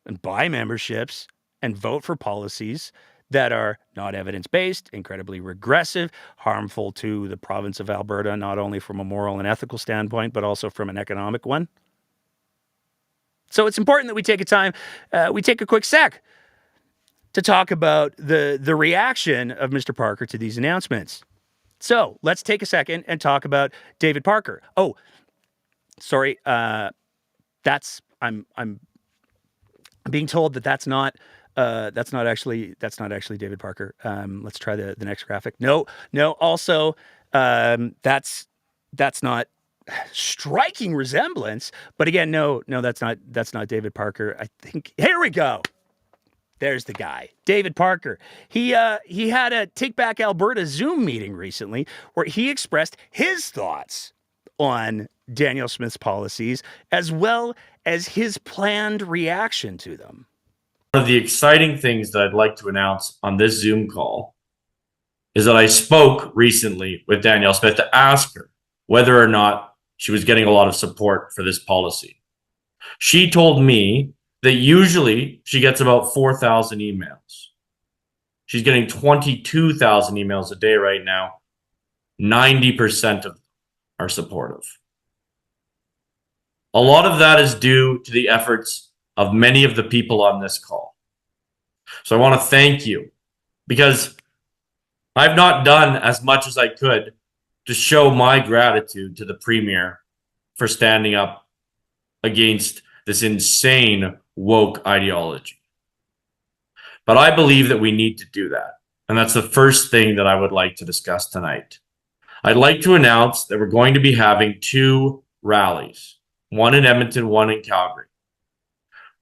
and buy memberships and vote for policies that are not evidence-based, incredibly regressive, harmful to the province of Alberta, not only from a moral and ethical standpoint, but also from an economic one. So it's important that we take a quick sec to talk about the reaction of Mr. Parker to these announcements. So let's take a second and talk about David Parker. Oh, sorry, I'm being told that that's not actually David Parker. Let's try the next graphic. No. Also, that's not striking resemblance. But again, no, that's not David Parker. I think here we go. There's the guy, David Parker. He had a Take Back Alberta Zoom meeting recently where he expressed his thoughts on Danielle Smith's policies, as well as his planned reaction to them. One of the exciting things that I'd like to announce on this Zoom call is that I spoke recently with Danielle Smith to ask her whether or not she was getting a lot of support for this policy. She told me that usually she gets about 4,000 emails. She's getting 22,000 emails a day right now. 90% of them are supportive. A lot of that is due to the efforts of many of the people on this call. So I want to thank you, because I've not done as much as I could to show my gratitude to the Premier for standing up against this insane woke ideology. But I believe that we need to do that. And that's the first thing that I would like to discuss tonight. I'd like to announce that we're going to be having 2 rallies, one in Edmonton, one in Calgary.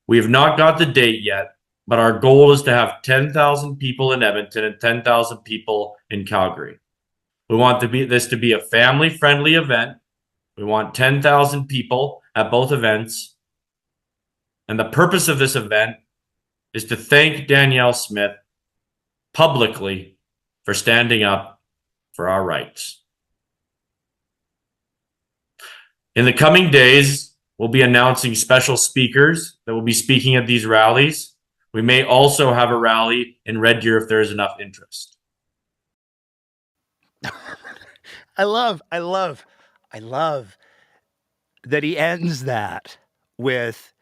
We have not got the date yet, but our goal is to have 10,000 people in Edmonton and 10,000 people in Calgary. We want this to be a family-friendly event. We want 10,000 people at both events. And the purpose of this event is to thank Danielle Smith publicly for standing up for our rights. In the coming days, we'll be announcing special speakers that will be speaking at these rallies. We may also have a rally in Red Deer if there is enough interest. I love that he ends that with,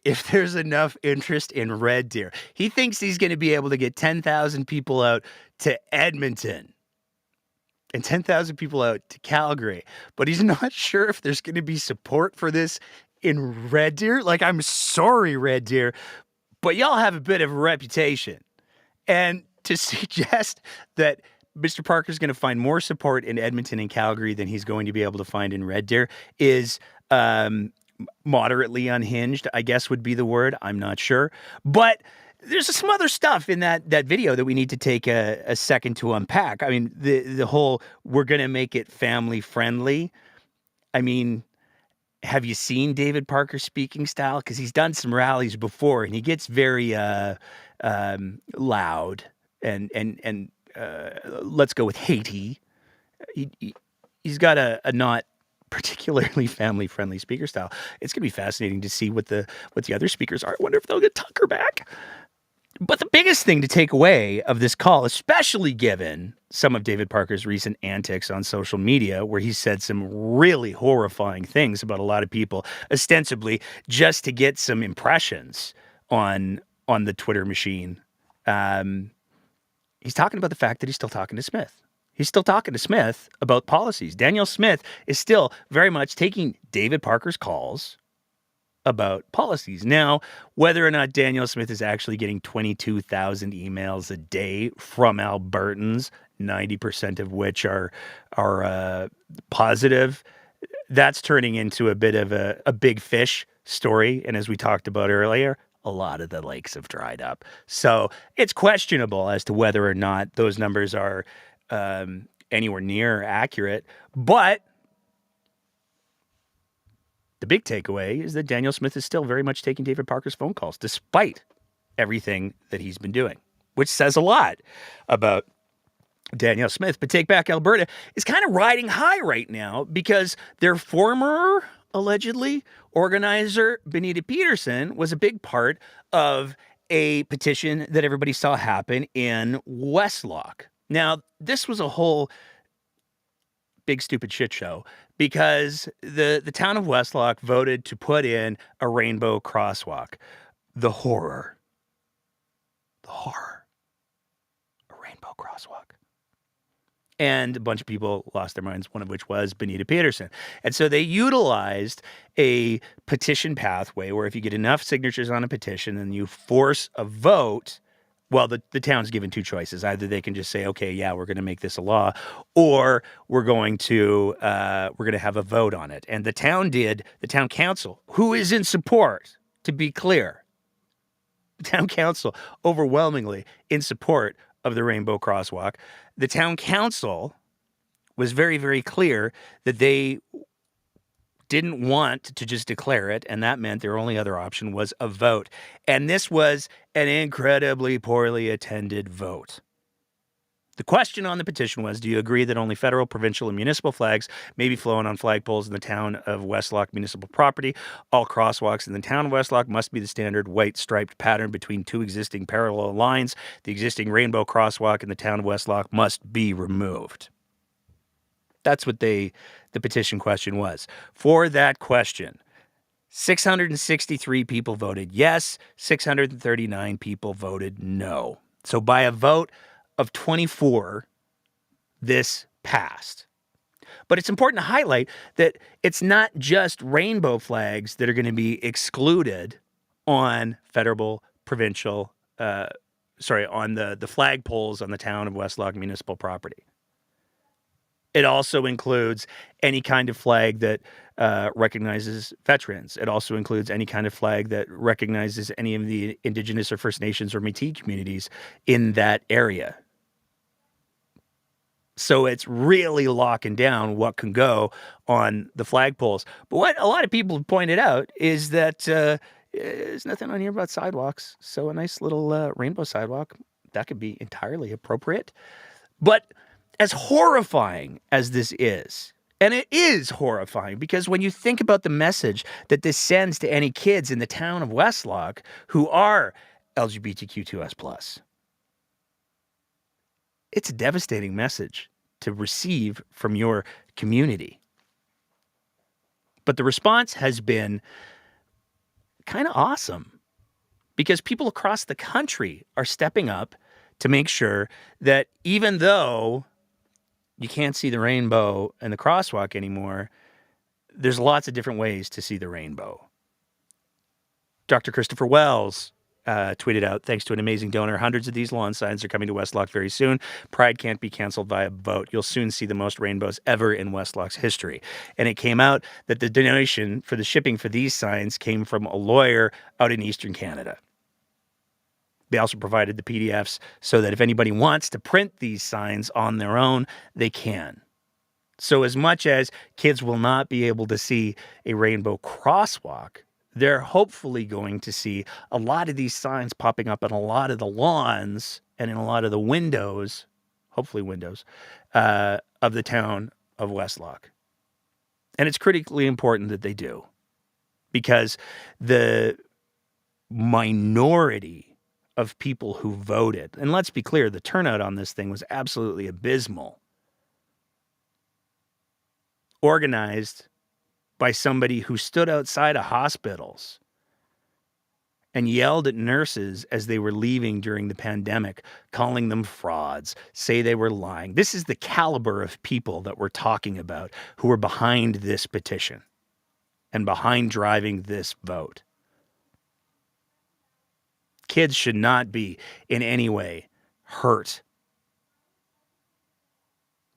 if there's enough interest in Red Deer. He thinks he's going to be able to get 10,000 people out to Edmonton and 10,000 people out to Calgary, but he's not sure if there's going to be support for this in Red Deer. Like, I'm sorry, Red Deer, but y'all have a bit of a reputation. And to suggest that Mr. Parker's going to find more support in Edmonton and Calgary than he's going to be able to find in Red Deer is moderately unhinged, I guess would be the word. I'm not sure. But there's some other stuff in that video that we need to take a second to unpack. I mean, the whole, we're going to make it family friendly. I mean, have you seen David Parker's speaking style? Because he's done some rallies before and he gets very loud and let's go with Haiti. He's got a not particularly family-friendly speaker style. It's going to be fascinating to see what the other speakers are. I wonder if they'll get Tucker back. But the biggest thing to take away of this call, especially given some of David Parker's recent antics on social media, where he said some really horrifying things about a lot of people, ostensibly just to get some impressions on the Twitter machine. He's talking about the fact that he's still talking to Smith. He's still talking to Smith about policies. Danielle Smith is still very much taking David Parker's calls about policies. Now, whether or not Danielle Smith is actually getting 22,000 emails a day from Albertans, 90% of which are positive, that's turning into a bit of a big fish story. And as we talked about earlier, a lot of the lakes have dried up. So it's questionable as to whether or not those numbers are anywhere near accurate. But the big takeaway is that Danielle Smith is still very much taking David Parker's phone calls, despite everything that he's been doing, which says a lot about Danielle Smith. But Take Back Alberta is kind of riding high right now because their former, allegedly, organizer, Benita Peterson, was a big part of a petition that everybody saw happen in Westlock. Now, this was a whole big stupid shit show because the town of Westlock voted to put in a rainbow crosswalk. The horror. A rainbow crosswalk. And a bunch of people lost their minds, one of which was Benita Peterson. And so they utilized a petition pathway where if you get enough signatures on a petition and you force a vote, well, the town's given 2 choices. Either they can just say, okay, yeah, we're going to make this a law, or we're going to have a vote on it. And the town council, who is in support, to be clear, the town council overwhelmingly in support of the rainbow crosswalk. The town council was very, very clear that they didn't want to just declare it, and that meant their only other option was a vote. And this was an incredibly poorly attended vote. The question on the petition was, do you agree that only federal, provincial, and municipal flags may be flown on flagpoles in the town of Westlock municipal property? All crosswalks in the town of Westlock must be the standard white striped pattern between 2 existing parallel lines. The existing rainbow crosswalk in the town of Westlock must be removed. That's what the petition question was. For that question, 663 people voted yes, 639 people voted no. So by a vote of 24, this passed. But it's important to highlight that it's not just rainbow flags that are going to be excluded on federal, provincial, on the flagpoles on the town of Westlock municipal property. It also includes any kind of flag that recognizes veterans. It also includes any kind of flag that recognizes any of the Indigenous or First Nations or Métis communities in that area. So it's really locking down what can go on the flagpoles. But what a lot of people have pointed out is that there's nothing on here about sidewalks. So a nice little rainbow sidewalk, that could be entirely appropriate. But as horrifying as this is, and it is horrifying because when you think about the message that this sends to any kids in the town of Westlock who are LGBTQ2S+, it's a devastating message to receive from your community. But the response has been kind of awesome because people across the country are stepping up to make sure that even though you can't see the rainbow and the crosswalk anymore, there's lots of different ways to see the rainbow. Dr. Christopher Wells tweeted out, thanks to an amazing donor, hundreds of these lawn signs are coming to Westlock very soon. Pride can't be canceled via vote. You'll soon see the most rainbows ever in Westlock's history. And it came out that the donation for the shipping for these signs came from a lawyer out in Eastern Canada. They also provided the PDFs so that if anybody wants to print these signs on their own, they can. So as much as kids will not be able to see a rainbow crosswalk, they're hopefully going to see a lot of these signs popping up on a lot of the lawns and in a lot of the windows, hopefully windows, of the town of Westlock. And it's critically important that they do because the minority of people who voted, and let's be clear, the turnout on this thing was absolutely abysmal, organized by somebody who stood outside of hospitals and yelled at nurses as they were leaving during the pandemic, calling them frauds, say they were lying. This is the caliber of people that we're talking about who are behind this petition and behind driving this vote. Kids should not be in any way hurt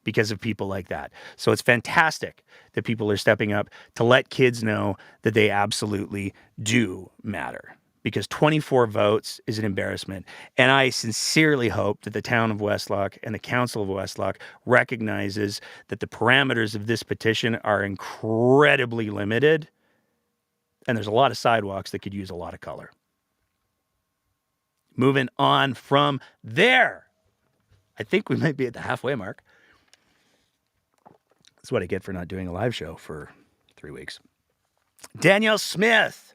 because of people like that. So it's fantastic that people are stepping up to let kids know that they absolutely do matter. Because 24 votes is an embarrassment. And I sincerely hope that the town of Westlock and the council of Westlock recognizes that the parameters of this petition are incredibly limited. And there's a lot of sidewalks that could use a lot of color. Moving on from there. I think we might be at the halfway mark. That's what I get for not doing a live show for 3 weeks. Danielle Smith.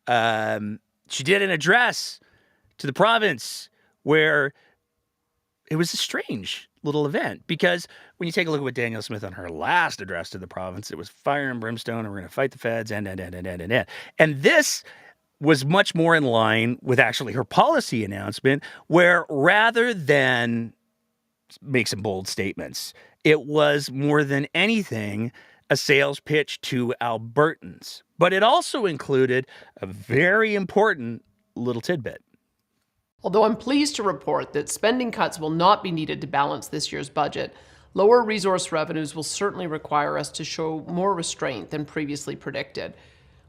She did an address to the province where it was a strange little event because when you take a look at what Danielle Smith on her last address to the province, it was fire and brimstone and we're going to fight the feds and. And this was much more in line with actually her policy announcement where rather than make some bold statements, it was more than anything a sales pitch to Albertans. But it also included a very important little tidbit. Although I'm pleased to report that spending cuts will not be needed to balance this year's budget, lower resource revenues will certainly require us to show more restraint than previously predicted.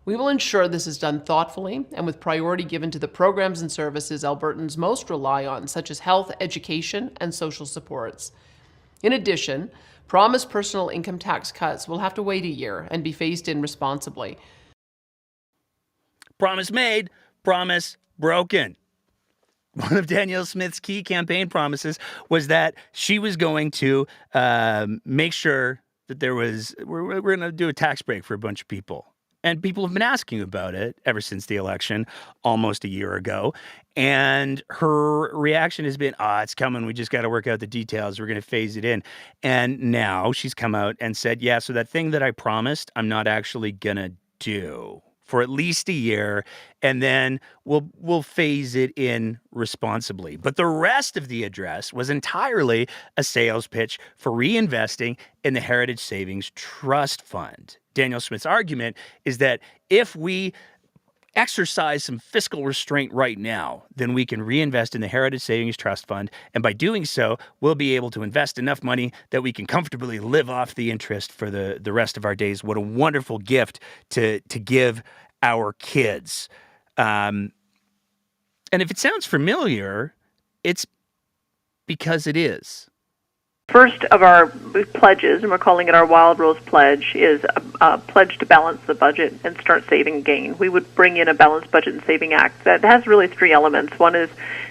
We will ensure this is done thoughtfully and with priority given to the programs and services Albertans most rely on, such as health, education, and social supports. In addition, promised personal income tax cuts will have to wait a year and be phased in responsibly. Promise made, promise broken. One of Danielle Smith's key campaign promises was that she was going to make sure that we're going to do a tax break for a bunch of people. And people have been asking about it ever since the election almost a year ago. And her reaction has been, it's coming. We just got to work out the details. We're going to phase it in. And now she's come out and said, yeah, so that thing that I promised, I'm not actually going to do for at least a year, and then we'll phase it in responsibly. But the rest of the address was entirely a sales pitch for reinvesting in the Heritage Savings Trust Fund. Danielle Smith's argument is that if we exercise some fiscal restraint right now, then we can reinvest in the Heritage Savings Trust Fund. And by doing so, we'll be able to invest enough money that we can comfortably live off the interest for the rest of our days. What a wonderful gift to give our kids. And if it sounds familiar, it's because it is. First of our pledges, and we're calling it our Wild Rose Pledge, is a pledge to balance the budget and start saving again. We would bring in a Balanced Budget and Saving Act that has really three elements. One is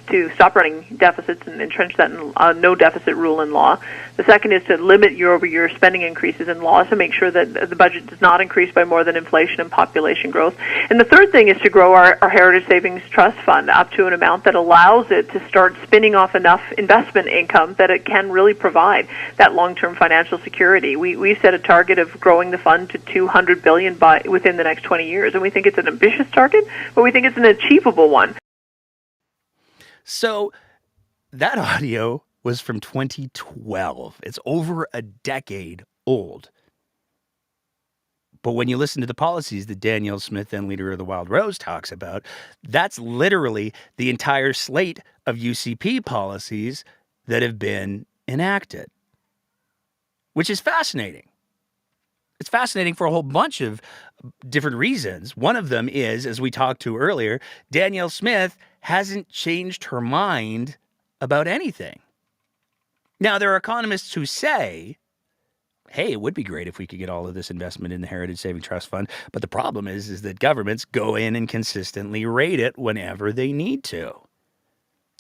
to stop running deficits and entrench that in no deficit rule in law. The second is to limit year-over-year spending increases in law to make sure that the budget does not increase by more than inflation and population growth. And the third thing is to grow our Heritage Savings Trust Fund up to an amount that allows it to start spinning off enough investment income that it can really provide that long-term financial security. We set a target of growing the fund to $200 billion within the next 20 years, and we think it's an ambitious target, but we think it's an achievable one. So that audio was from 2012. It's over a decade old. But when you listen to the policies that Danielle Smith, then leader of the Wild Rose, talks about, that's literally the entire slate of UCP policies that have been enacted, which is fascinating. It's fascinating for a whole bunch of different reasons. One of them is, as we talked to earlier, Danielle Smith hasn't changed her mind about anything. Now, there are economists who say, hey, it would be great if we could get all of this investment in the Heritage Saving Trust Fund. But the problem is that governments go in and consistently rate it whenever they need to.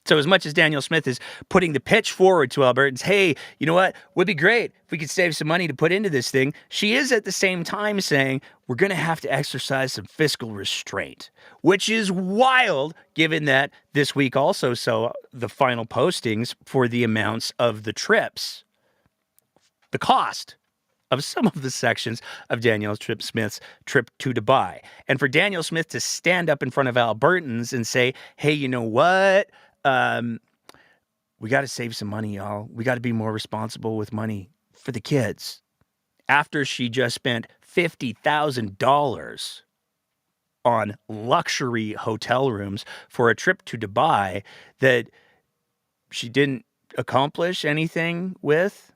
So as much as Danielle Smith is putting the pitch forward to Albertans, hey, you know what, would be great if we could save some money to put into this thing, she is at the same time saying we're going to have to exercise some fiscal restraint, which is wild given that this week also saw the final postings for the amounts of the trips, the cost of some of the sections of Danielle Smith's trip to Dubai. And for Danielle Smith to stand up in front of Albertans and say, hey, you know what? We got to save some money, y'all. We got to be more responsible with money for the kids. After she just spent $50,000 on luxury hotel rooms for a trip to Dubai that she didn't accomplish anything with.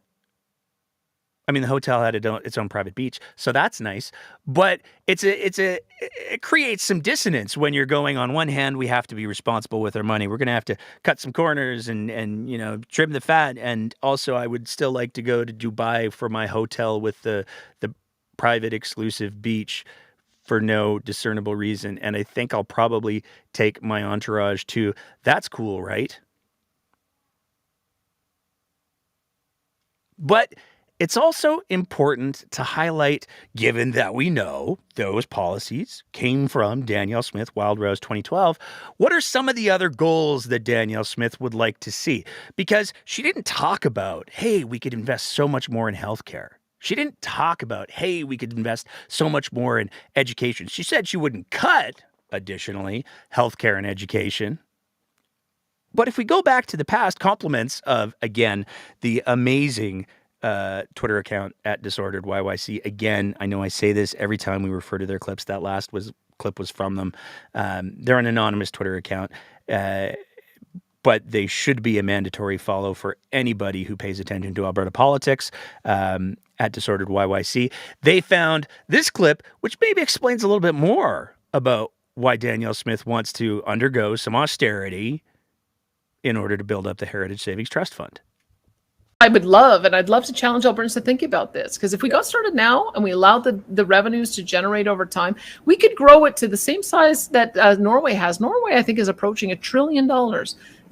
I mean, the hotel had its own private beach, so that's nice. But it creates some dissonance when you're going, on one hand, we have to be responsible with our money. We're going to have to cut some corners and you know, trim the fat. And also, I would still like to go to Dubai for my hotel with the private exclusive beach for no discernible reason. And I think I'll probably take my entourage too. That's cool, right? But it's also important to highlight, given that we know those policies came from Danielle Smith, Wild Rose 2012, what are some of the other goals that Danielle Smith would like to see? Because she didn't talk about, hey, we could invest so much more in healthcare. She didn't talk about, hey, we could invest so much more in education. She said she wouldn't cut, additionally, healthcare and education. But if we go back to the past, compliments of, again, the amazing Twitter account at Disordered YYC. Again, I know I say this every time we refer to their clips. That last clip was from them. They're an anonymous Twitter account, but they should be a mandatory follow for anybody who pays attention to Alberta politics. At Disordered YYC, they found this clip, which maybe explains a little bit more about why Danielle Smith wants to undergo some austerity in order to build up the Heritage Savings Trust Fund. I'd love to challenge Albertans to think about this, because if we got started now and we allowed the revenues to generate over time, we could grow it to the same size that Norway has. Norway, I think, is approaching $1 trillion.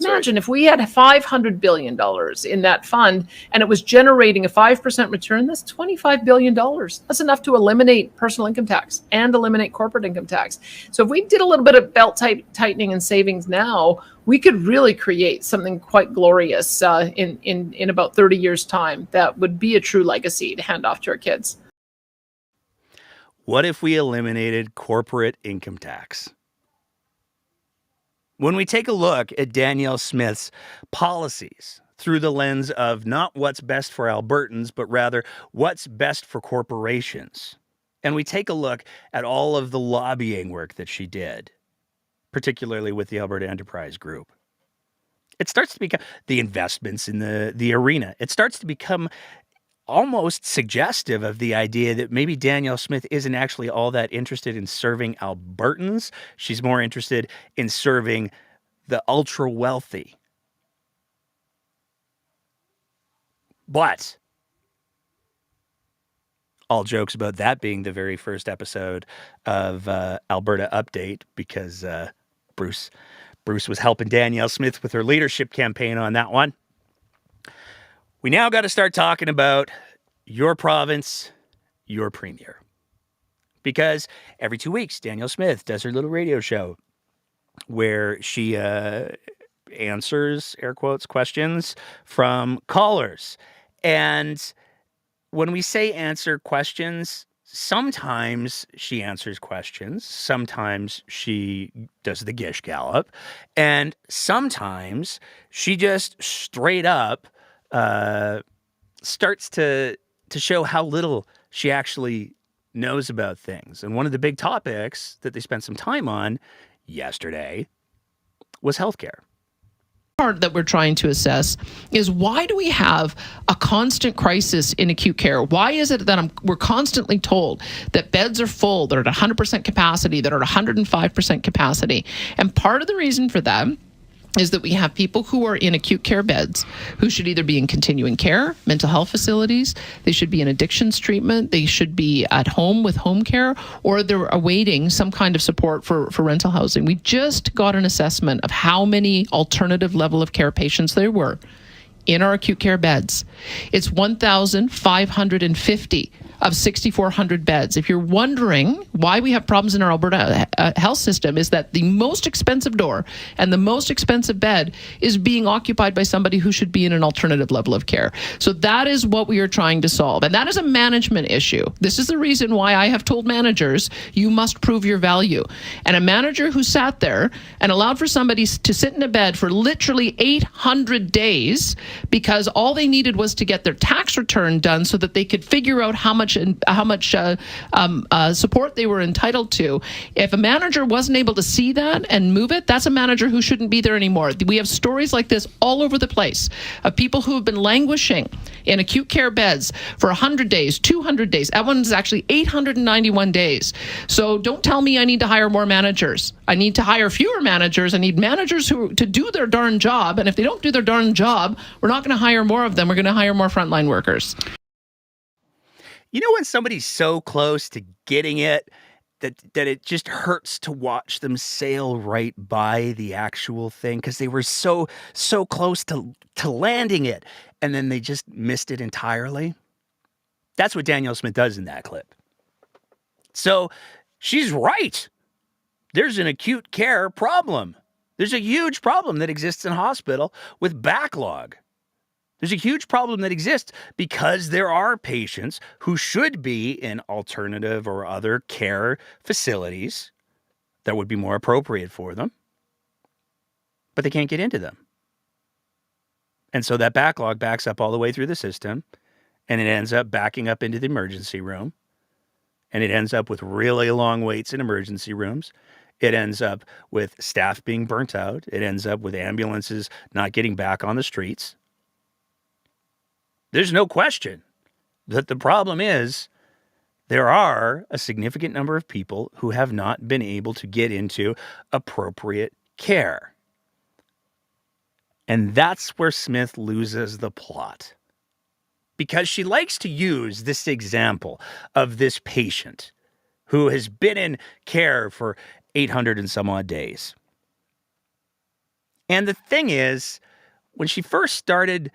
Imagine if we had $500 billion in that fund and it was generating a 5% return, that's $25 billion. That's enough to eliminate personal income tax and eliminate corporate income tax. So if we did a little bit of belt tightening and savings now, we could really create something quite glorious in about 30 years' time that would be a true legacy to hand off to our kids. What if we eliminated corporate income tax? When we take a look at Danielle Smith's policies through the lens of not what's best for Albertans, but rather what's best for corporations, and we take a look at all of the lobbying work that she did, particularly with the Alberta Enterprise Group, it starts to become the investments in the arena. It starts to become almost suggestive of the idea that maybe Danielle Smith isn't actually all that interested in serving Albertans. She's more interested in serving the ultra wealthy. But all jokes about that being the very first episode of Alberta Update, because Bruce was helping Danielle Smith with her leadership campaign on that one. We now got to start talking about your province, your premier. Because every 2 weeks, Danielle Smith does her little radio show where she answers, air quotes, questions from callers. And when we say answer questions, sometimes she answers questions, sometimes she does the Gish Gallop, and sometimes she just straight up starts to show how little she actually knows about things. And one of the big topics that they spent some time on yesterday was healthcare. Part that we're trying to assess is, why do we have a constant crisis in acute care? Why is it that we're constantly told that beds are full, they're at 100% capacity, that are at 105% capacity? And part of the reason for that is that we have people who are in acute care beds who should either be in continuing care, mental health facilities, they should be in addictions treatment, they should be at home with home care, or they're awaiting some kind of support for rental housing. We just got an assessment of how many alternative level of care patients there were in our acute care beds. It's 1,550 of 6,400 beds. If you're wondering why we have problems in our Alberta health system, is that the most expensive door and the most expensive bed is being occupied by somebody who should be in an alternative level of care. So that is what we are trying to solve. And that is a management issue. This is the reason why I have told managers, you must prove your value. And a manager who sat there and allowed for somebody to sit in a bed for literally 800 days because all they needed was to get their tax return done so that they could figure out how much support they were entitled to. If a manager wasn't able to see that and move it, that's a manager who shouldn't be there anymore. We have stories like this all over the place of people who have been languishing in acute care beds for 100 days, 200 days. That one's actually 891 days. So don't tell me I need to hire more managers. I need to hire fewer managers. I need managers to do their darn job. And if they don't do their darn job, we're not going to hire more of them. We're going to hire more frontline workers. You know when somebody's so close to getting it that it just hurts to watch them sail right by the actual thing because they were so close to landing it, and then they just missed it entirely? That's what Danielle Smith does in that clip. So she's right. There's an acute care problem. There's a huge problem that exists in hospital with backlog. There's a huge problem that exists because there are patients who should be in alternative or other care facilities that would be more appropriate for them, but they can't get into them. And so that backlog backs up all the way through the system, and it ends up backing up into the emergency room, and it ends up with really long waits in emergency rooms. It ends up with staff being burnt out. It ends up with ambulances not getting back on the streets. There's no question that the problem is there are a significant number of people who have not been able to get into appropriate care. And that's where Smith loses the plot. Because she likes to use this example of this patient who has been in care for 800 and some odd days. And the thing is, when she first started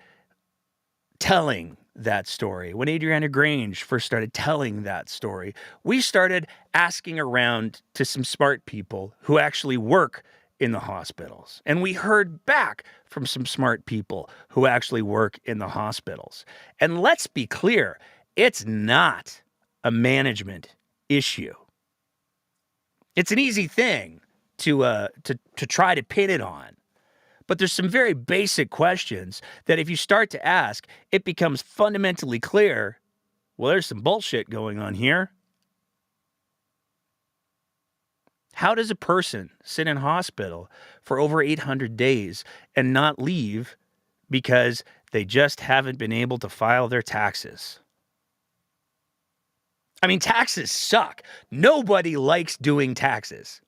telling that story, when Adriana Grange first started telling that story, we started asking around to some smart people who actually work in the hospitals. And we heard back from some smart people who actually work in the hospitals. And let's be clear, it's not a management issue. It's an easy thing to try to pin it on. But there's some very basic questions that if you start to ask, it becomes fundamentally clear, well, there's some bullshit going on here. How does a person sit in hospital for over 800 days and not leave because they just haven't been able to file their taxes? I mean, taxes suck. Nobody likes doing taxes.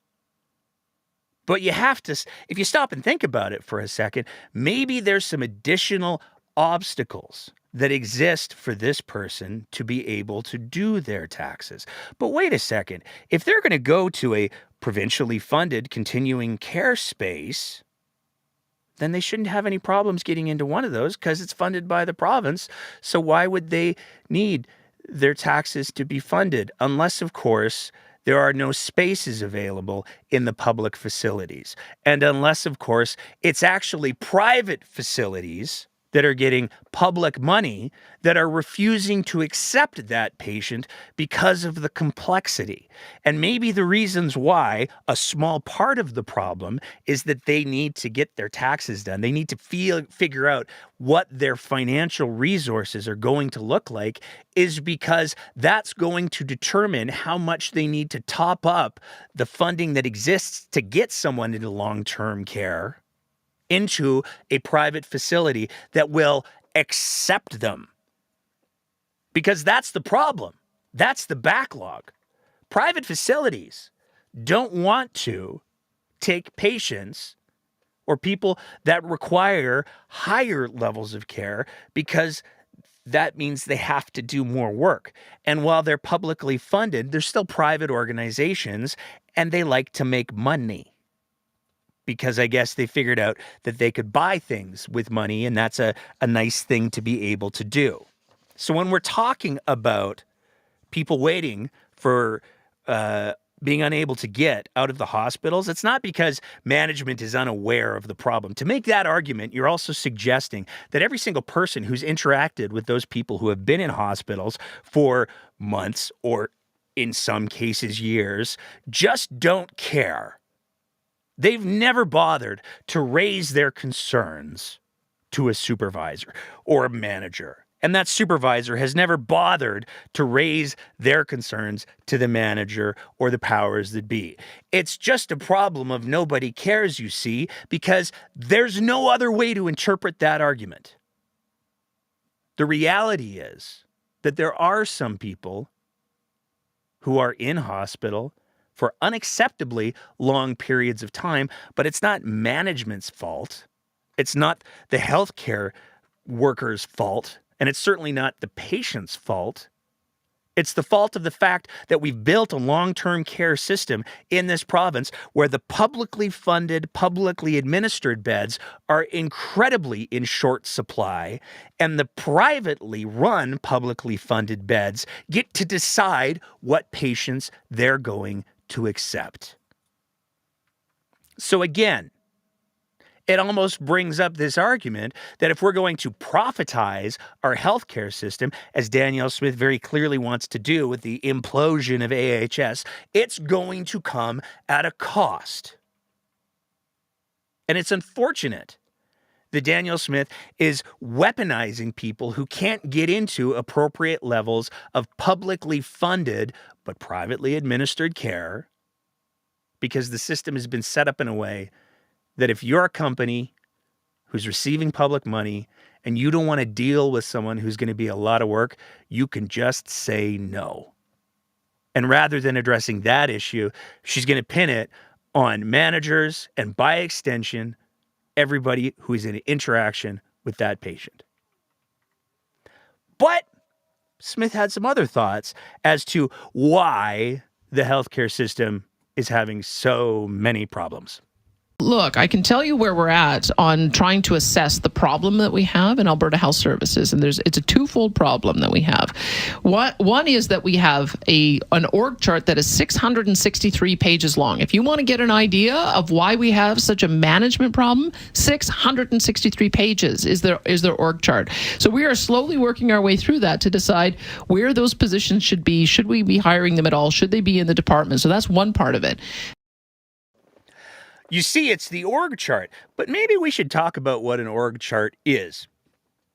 But you have to, if you stop and think about it for a second, maybe there's some additional obstacles that exist for this person to be able to do their taxes. But wait a second, if they're going to go to a provincially funded continuing care space, then they shouldn't have any problems getting into one of those because it's funded by the province. So why would they need their taxes to be funded? Unless, of course, there are no spaces available in the public facilities. And unless, of course, it's actually private facilities that are getting public money that are refusing to accept that patient because of the complexity. And maybe the reasons why, a small part of the problem, is that they need to get their taxes done. They need to figure out what their financial resources are going to look like, is because that's going to determine how much they need to top up the funding that exists to get someone into long-term care into a private facility that will accept them. Because that's the problem. That's the backlog. Private facilities don't want to take patients or people that require higher levels of care because that means they have to do more work. And while they're publicly funded, they're still private organizations and they like to make money. Because I guess they figured out that they could buy things with money, and that's a nice thing to be able to do. So when we're talking about people waiting for being unable to get out of the hospitals, it's not because management is unaware of the problem. To make that argument, you're also suggesting that every single person who's interacted with those people who have been in hospitals for months or in some cases years just don't care. They've never bothered to raise their concerns to a supervisor or a manager. And that supervisor has never bothered to raise their concerns to the manager or the powers that be. It's just a problem of nobody cares, you see, because there's no other way to interpret that argument. The reality is that there are some people who are in hospital for unacceptably long periods of time, but it's not management's fault. It's not the healthcare workers' fault, and it's certainly not the patient's fault. It's the fault of the fact that we've built a long-term care system in this province where the publicly funded, publicly administered beds are incredibly in short supply, and the privately run, publicly funded beds get to decide what patients they're going to accept. So again, it almost brings up this argument that if we're going to profitize our healthcare system, as Danielle Smith very clearly wants to do with the implosion of AHS, it's going to come at a cost. And it's unfortunate that Danielle Smith is weaponizing people who can't get into appropriate levels of publicly funded but privately administered care because the system has been set up in a way that if you're a company who's receiving public money and you don't want to deal with someone who's going to be a lot of work, you can just say no. And rather than addressing that issue, she's going to pin it on managers and, by extension, everybody who is in interaction with that patient. But Smith had some other thoughts as to why the healthcare system is having so many problems. Look, I can tell you where we're at on trying to assess the problem that we have in Alberta Health Services, and it's a twofold problem that we have. One is that we have an org chart that is 663 pages long. If you want to get an idea of why we have such a management problem, 663 pages is their org chart. So we are slowly working our way through that to decide where those positions should be. Should we be hiring them at all? Should they be in the department? So that's one part of it. You see, it's the org chart, but maybe we should talk about what an org chart is,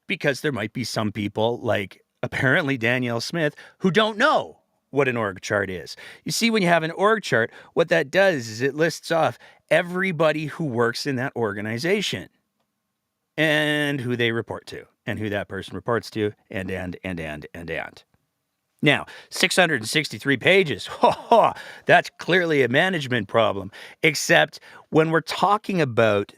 because there might be some people, like apparently Danielle Smith, who don't know what an org chart is. You see, when you have an org chart, what that does is it lists off everybody who works in that organization and who they report to and who that person reports to and. Now, 663 pages, that's clearly a management problem, except when we're talking about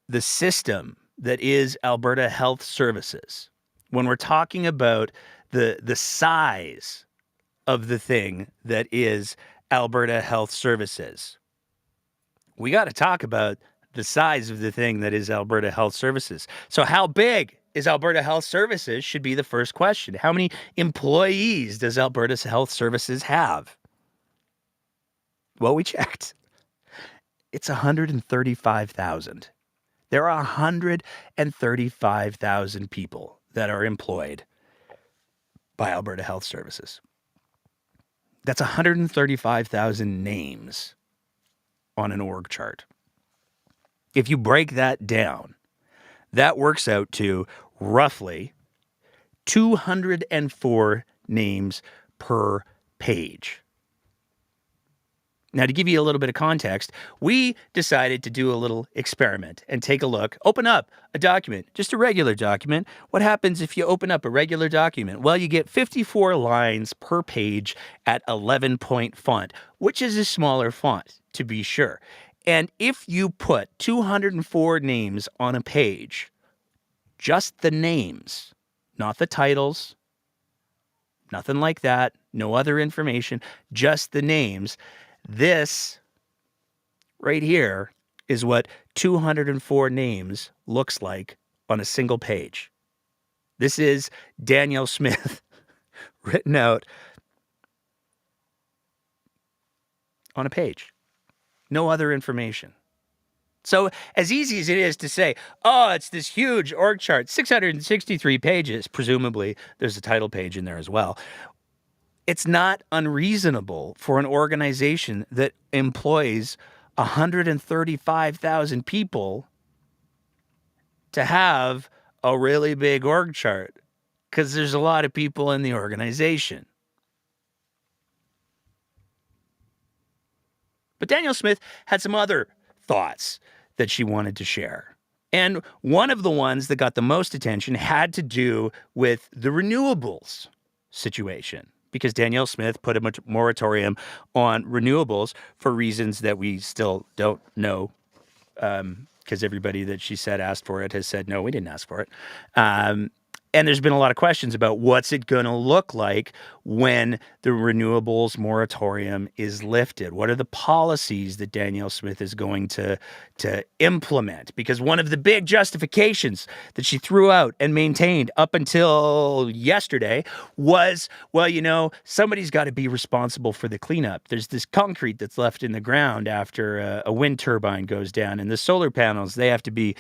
the system that is Alberta Health Services, when we're talking about the size of the thing that is Alberta Health Services, we got to talk about the size of the thing that is Alberta Health Services. So how big is Alberta Health Services should be the first question. How many employees does Alberta Health Services have? Well, we checked. It's 135,000. There are 135,000 people that are employed by Alberta Health Services. That's 135,000 names on an org chart. If you break that down, that works out to roughly 204 names per page. Now, to give you a little bit of context, we decided to do a little experiment and take a look, open up a document, just a regular document. What happens if you open up a regular document? Well, you get 54 lines per page at 11-point font, which is a smaller font, to be sure. And if you put 204 names on a page, just the names, not the titles, nothing like that, no other information, just the names, this right here is what 204 names looks like on a single page. This is Danielle Smith written out on a page. No other information. So as easy as it is to say, oh, it's this huge org chart, 663 pages, presumably there's a title page in there as well. It's not unreasonable for an organization that employs 135,000 people to have a really big org chart, because there's a lot of people in the organization. But Danielle Smith had some other thoughts that she wanted to share. And one of the ones that got the most attention had to do with the renewables situation, because Danielle Smith put a moratorium on renewables for reasons that we still don't know, because everybody that she said asked for it has said, no, we didn't ask for it. And there's been a lot of questions about what's it going to look like when the renewables moratorium is lifted. What are the policies that Danielle Smith is going to implement? Because one of the big justifications that she threw out and maintained up until yesterday was, well, you know, somebody's got to be responsible for the cleanup. There's this concrete that's left in the ground after a wind turbine goes down, and the solar panels, they have to be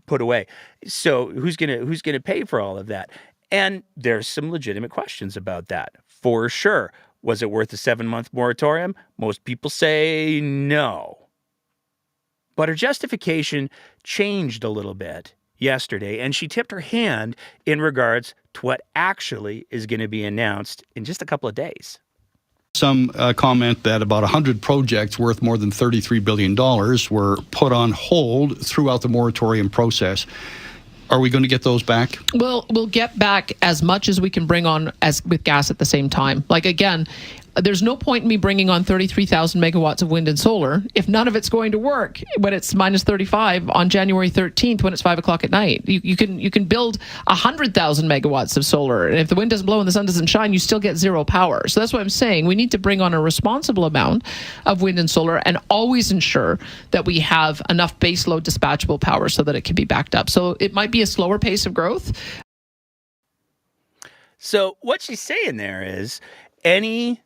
put away. So who's gonna pay for all of that? And there's some legitimate questions about that, for sure. Was it worth a 7-month moratorium? Most people say no. But her justification changed a little bit yesterday, and she tipped her hand in regards to what actually is going to be announced in just a couple of days. Some comment that about 100 projects worth more than $33 billion were put on hold throughout the moratorium process. Are we going to get those back? We'll get back as much as we can bring on as with gas at the same time. Like, again, There's no point in me bringing on 33,000 megawatts of wind and solar if none of it's going to work when it's minus 35 on January 13th when it's 5 o'clock at night. You can build 100,000 megawatts of solar, and if the wind doesn't blow and the sun doesn't shine, you still get zero power. So that's what I'm saying. We need to bring on a responsible amount of wind and solar and always ensure that we have enough baseload dispatchable power so that it can be backed up. So it might be a slower pace of growth. So what she's saying there is any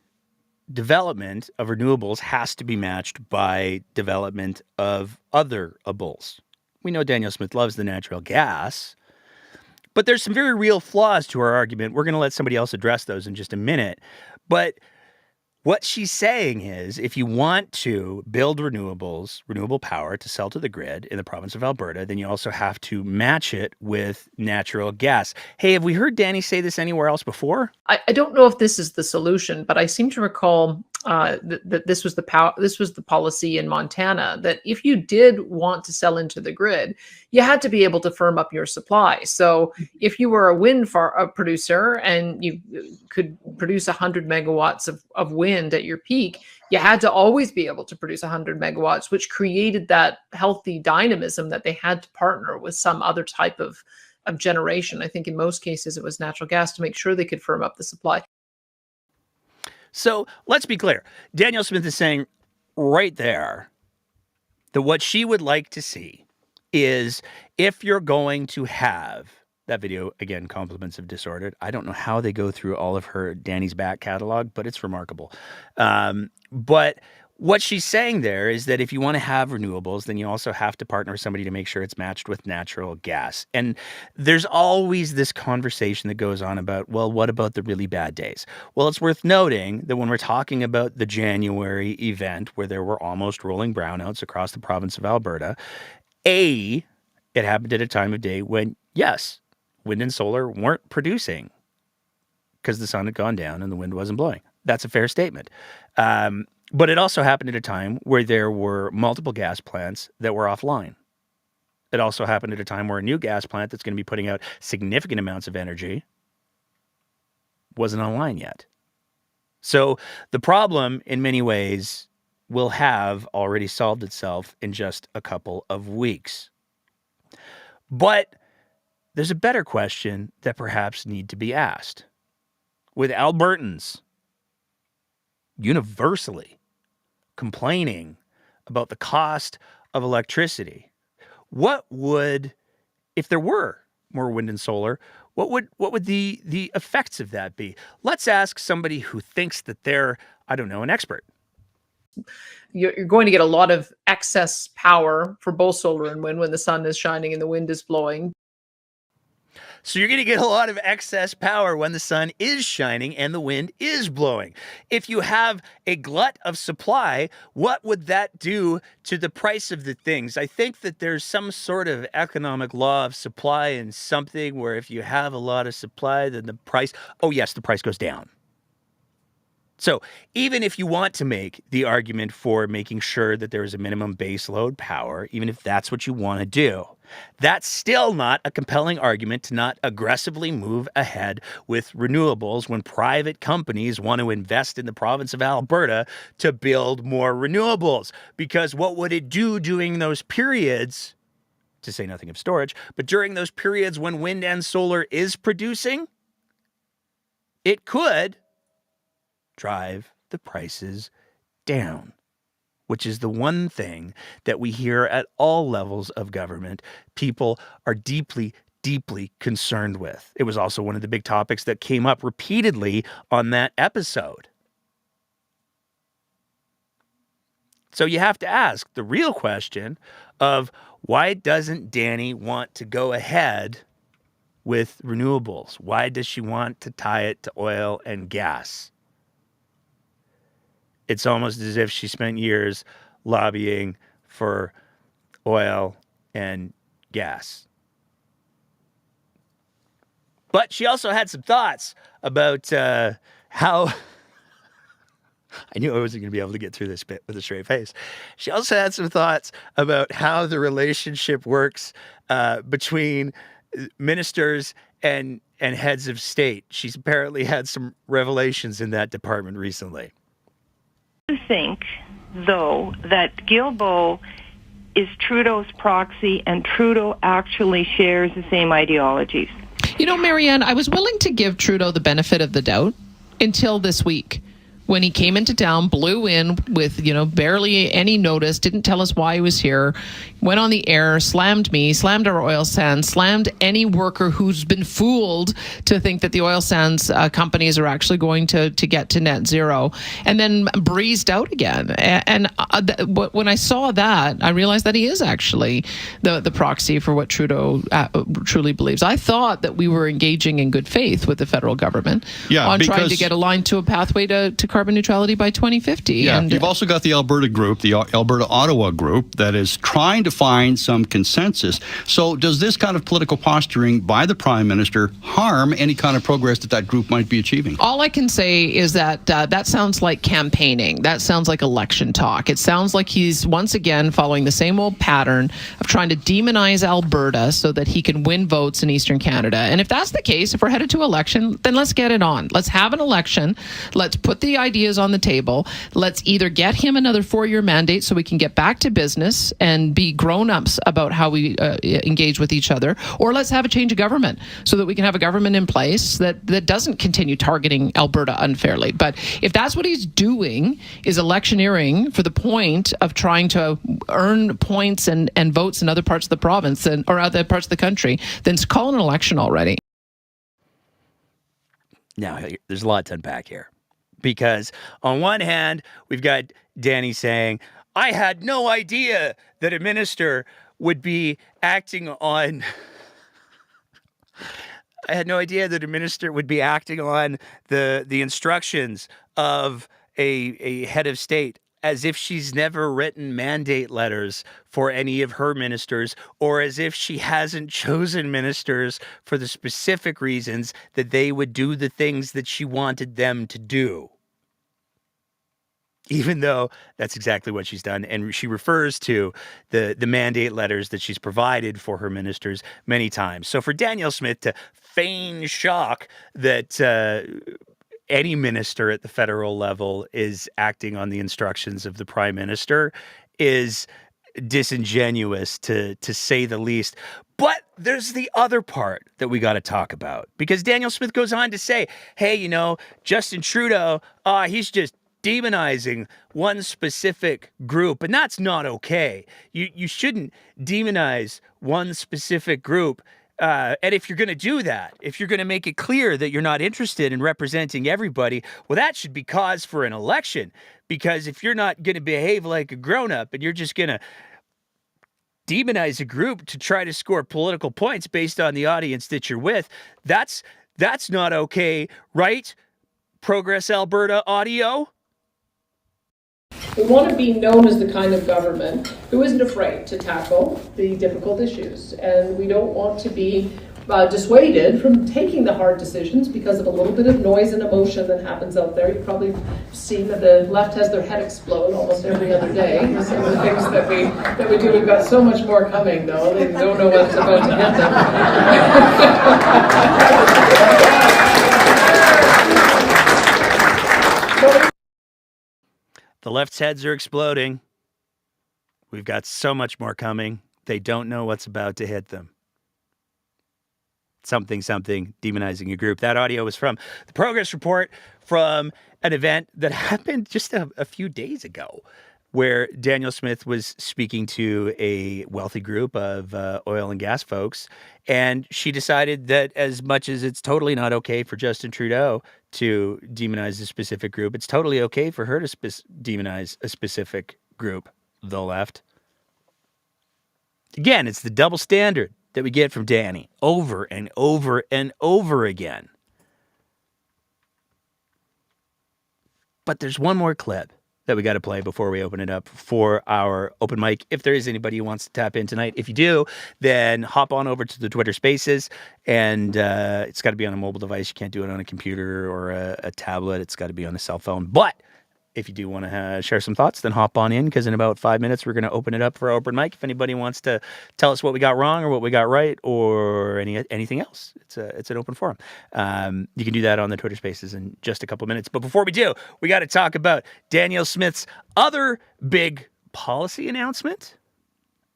development of renewables has to be matched by development of other ables. We know Danielle Smith loves the natural gas, but there's some very real flaws to her argument. We're going to let somebody else address those in just a minute. But what she's saying is if you want to build renewables, renewable power to sell to the grid in the province of Alberta, then you also have to match it with natural gas. Hey, have we heard Danny say this anywhere else before? I don't know if this is the solution, but I seem to recall that this was the policy in Montana, that if you did want to sell into the grid, you had to be able to firm up your supply. So if you were a wind producer and you could produce 100 megawatts of wind at your peak, you had to always be able to produce 100 megawatts, which created that healthy dynamism that they had to partner with some other type of generation. I think in most cases it was natural gas to make sure they could firm up the supply. So let's be clear. Danielle Smith is saying right there that what she would like to see is if you're going to have that video, again, Compliments of Disordered. I don't know how they go through all of her Danny's back catalog, but it's remarkable. But what she's saying there is that if you want to have renewables, then you also have to partner with somebody to make sure it's matched with natural gas. And there's always this conversation that goes on about, well, what about the really bad days? Well, it's worth noting that when we're talking about the January event where there were almost rolling brownouts across the province of Alberta, it happened at a time of day when, yes, wind and solar weren't producing because the sun had gone down and the wind wasn't blowing. That's a fair statement. But it also happened at a time where there were multiple gas plants that were offline. It also happened at a time where a new gas plant that's going to be putting out significant amounts of energy wasn't online yet. So the problem, in many ways, will have already solved itself in just a couple of weeks. But there's a better question that perhaps need to be asked. With Albertans universally complaining about the cost of electricity, what would, if there were more wind and solar, what would the effects of that be? Let's ask somebody who thinks that they're, I don't know, an expert. You're going to get a lot of excess power for both solar and wind when the sun is shining and the wind is blowing. So you're going to get a lot of excess power when the sun is shining and the wind is blowing. If you have a glut of supply, what would that do to the price of the things? I think that there's some sort of economic law of supply and something where if you have a lot of supply, then the price goes down. So even if you want to make the argument for making sure that there is a minimum base load power, even if that's what you want to do, that's still not a compelling argument to not aggressively move ahead with renewables when private companies want to invest in the province of Alberta to build more renewables. Because what would it do during those periods, to say nothing of storage, but during those periods when wind and solar is producing, it could drive the prices down, which is the one thing that we hear at all levels of government people are deeply, deeply concerned with. It was also one of the big topics that came up repeatedly on that episode. So you have to ask the real question of why doesn't Danny want to go ahead with renewables? Why does she want to tie it to oil and gas? It's almost as if she spent years lobbying for oil and gas. But she also had some thoughts about how... I knew I wasn't going to be able to get through this bit with a straight face. She also had some thoughts about how the relationship works between ministers and heads of state. She's apparently had some revelations in that department recently. I think, though, that Guilbeault is Trudeau's proxy and Trudeau actually shares the same ideologies. You know, Marianne, I was willing to give Trudeau the benefit of the doubt until this week, when he came into town, blew in with, barely any notice, didn't tell us why he was here, went on the air, slammed me, slammed our oil sands, slammed any worker who's been fooled to think that the oil sands companies are actually going to get to net zero, and then breezed out again. And when I saw that, I realized that he is actually the proxy for what Trudeau truly believes. I thought that we were engaging in good faith with the federal government on trying to get aligned to a pathway to carbon neutrality by 2050. Yeah, and you've also got the Alberta group, the Alberta-Ottawa group, that is trying to find some consensus. So does this kind of political posturing by the Prime Minister harm any kind of progress that group might be achieving? All I can say is that that sounds like campaigning. That sounds like election talk. It sounds like he's once again following the same old pattern of trying to demonize Alberta so that he can win votes in Eastern Canada. And if that's the case, if we're headed to election, then let's get it on. Let's have an election. Let's put the ideas on the table. Let's either get him another 4-year mandate so we can get back to business and be grown-ups about how we engage with each other, or let's have a change of government so that we can have a government in place that doesn't continue targeting Alberta unfairly. But if that's what he's doing, is electioneering for the point of trying to earn points and votes in other parts of the province or other parts of the country, then call an election already. Now, there's a lot to unpack here. Because on one hand, we've got Danny saying, I had no idea that a minister would be acting on... I had no idea that a minister would be acting on the instructions of a head of state, as if she's never written mandate letters for any of her ministers, or as if she hasn't chosen ministers for the specific reasons that they would do the things that she wanted them to do. Even though that's exactly what she's done. And she refers to the mandate letters that she's provided for her ministers many times. So for Danielle Smith to feign shock that any minister at the federal level is acting on the instructions of the Prime Minister is disingenuous, to say the least. But there's the other part that we got to talk about, because Danielle Smith goes on to say, hey, Justin Trudeau, he's just demonizing one specific group, and that's not okay. You shouldn't demonize one specific group. And if you're going to do that, if you're going to make it clear that you're not interested in representing everybody, well, that should be cause for an election. Because if you're not going to behave like a grown-up and you're just going to demonize a group to try to score political points based on the audience that you're with, that's not okay, right? Progress Alberta audio? We want to be known as the kind of government who isn't afraid to tackle the difficult issues. And we don't want to be dissuaded from taking the hard decisions because of a little bit of noise and emotion that happens out there. You've probably seen that the left has their head explode almost every other day. Some of the things that we do, we've got so much more coming, though. They don't know what's about to hit them. The left's heads are exploding. We've got so much more coming. They don't know what's about to hit them. Something, demonizing a group. That audio was from the progress report from an event that happened just a few days ago, where Danielle Smith was speaking to a wealthy group of oil and gas folks, and she decided that as much as it's totally not okay for Justin Trudeau to demonize a specific group, it's totally okay for her to demonize a specific group, the left. Again, it's the double standard that we get from Danny over and over and over again. But there's one more clip that we got to play before we open it up for our open mic. If there is anybody who wants to tap in tonight, if you do, then hop on over to the Twitter Spaces, and it's got to be on a mobile device. You can't do it on a computer or a tablet. It's got to be on a cell phone. But If you do want to share some thoughts, then hop on in, because in about 5 minutes, we're going to open it up for open mic. If anybody wants to tell us what we got wrong or what we got right or anything else, it's an open forum. You can do that on the Twitter Spaces in just a couple minutes. But before we do, we got to talk about Danielle Smith's other big policy announcement,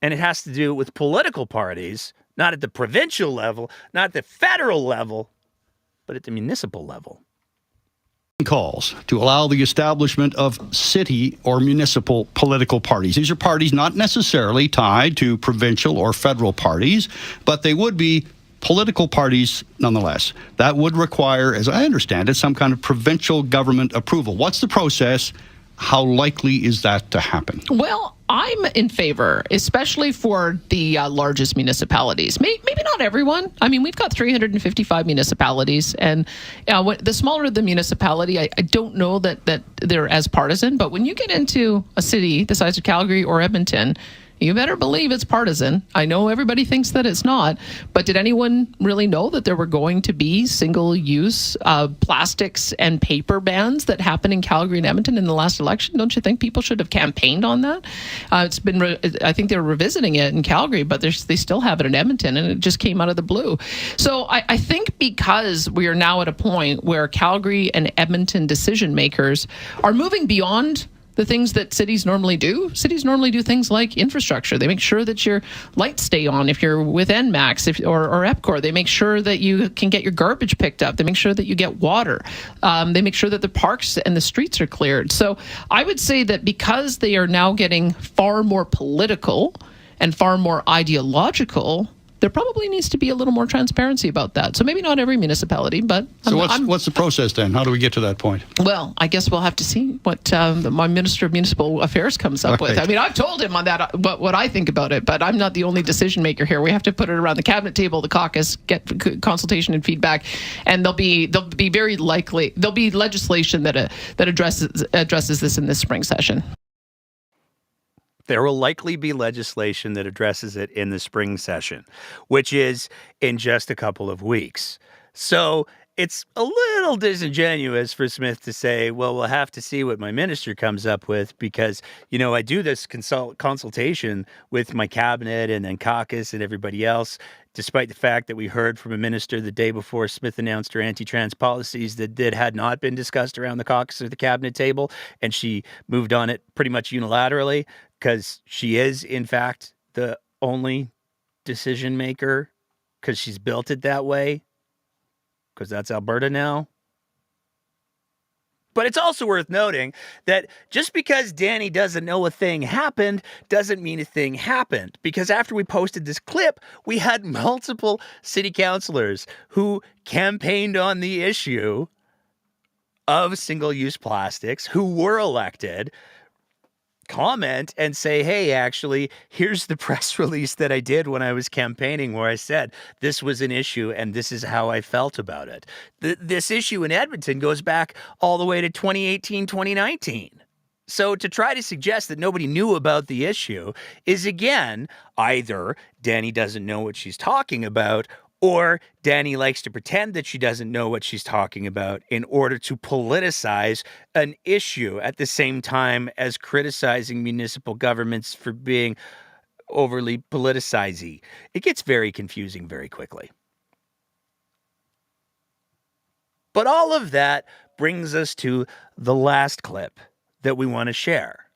and it has to do with political parties, not at the provincial level, not at the federal level, but at the municipal level. Calls to allow the establishment of city or municipal political parties. These are parties not necessarily tied to provincial or federal parties, but they would be political parties nonetheless. That would require, as I understand it, some kind of provincial government approval. What's the process? How likely is that to happen? Well, I'm in favor, especially for the largest municipalities. Maybe not everyone. I mean, we've got 355 municipalities, and the smaller the municipality, I don't know that they're as partisan. But when you get into a city the size of Calgary or Edmonton, you better believe it's partisan. I know everybody thinks that it's not, but did anyone really know that there were going to be single-use plastics and paper bans that happened in Calgary and Edmonton in the last election? Don't you think people should have campaigned on that? It's been, I think they're revisiting it in Calgary, but they still have it in Edmonton, and it just came out of the blue. So I think because we are now at a point where Calgary and Edmonton decision makers are moving beyond the things that cities normally do. Cities normally do things like infrastructure. They make sure that your lights stay on if you're with NMAX or EPCOR. They make sure that you can get your garbage picked up. They make sure that you get water. They make sure that the parks and the streets are cleared. So I would say that because they are now getting far more political and far more ideological, there probably needs to be a little more transparency about that. So maybe not every municipality, but... So what's the process then? How do we get to that point? Well, I guess we'll have to see what my Minister of Municipal Affairs comes up with. I mean, I've told him on that what I think about it, but I'm not the only decision maker here. We have to put it around the cabinet table, the caucus, get consultation and feedback, and there'll be legislation that addresses this in this spring session. There will likely be legislation that addresses it in the spring session, which is in just a couple of weeks. So it's a little disingenuous for Smith to say, well, we'll have to see what my minister comes up with, because, I do this consultation with my cabinet and then caucus and everybody else, despite the fact that we heard from a minister the day before Smith announced her anti-trans policies that had not been discussed around the caucus or the cabinet table, and she moved on it pretty much unilaterally, because she is, in fact, the only decision maker, because she's built it that way, because that's Alberta now. But it's also worth noting that just because Danny doesn't know a thing happened doesn't mean a thing happened. Because after we posted this clip, we had multiple city councilors who campaigned on the issue of single-use plastics, who were elected, comment and say, hey, actually, here's the press release that I did when I was campaigning where I said this was an issue and this is how I felt about it. This issue in Edmonton goes back all the way to 2018, 2019. So to try to suggest that nobody knew about the issue is, again, either Danny doesn't know what she's talking about, or Danny likes to pretend that she doesn't know what she's talking about in order to politicize an issue at the same time as criticizing municipal governments for being overly politicizing. It gets very confusing very quickly. But all of that brings us to the last clip that we want to share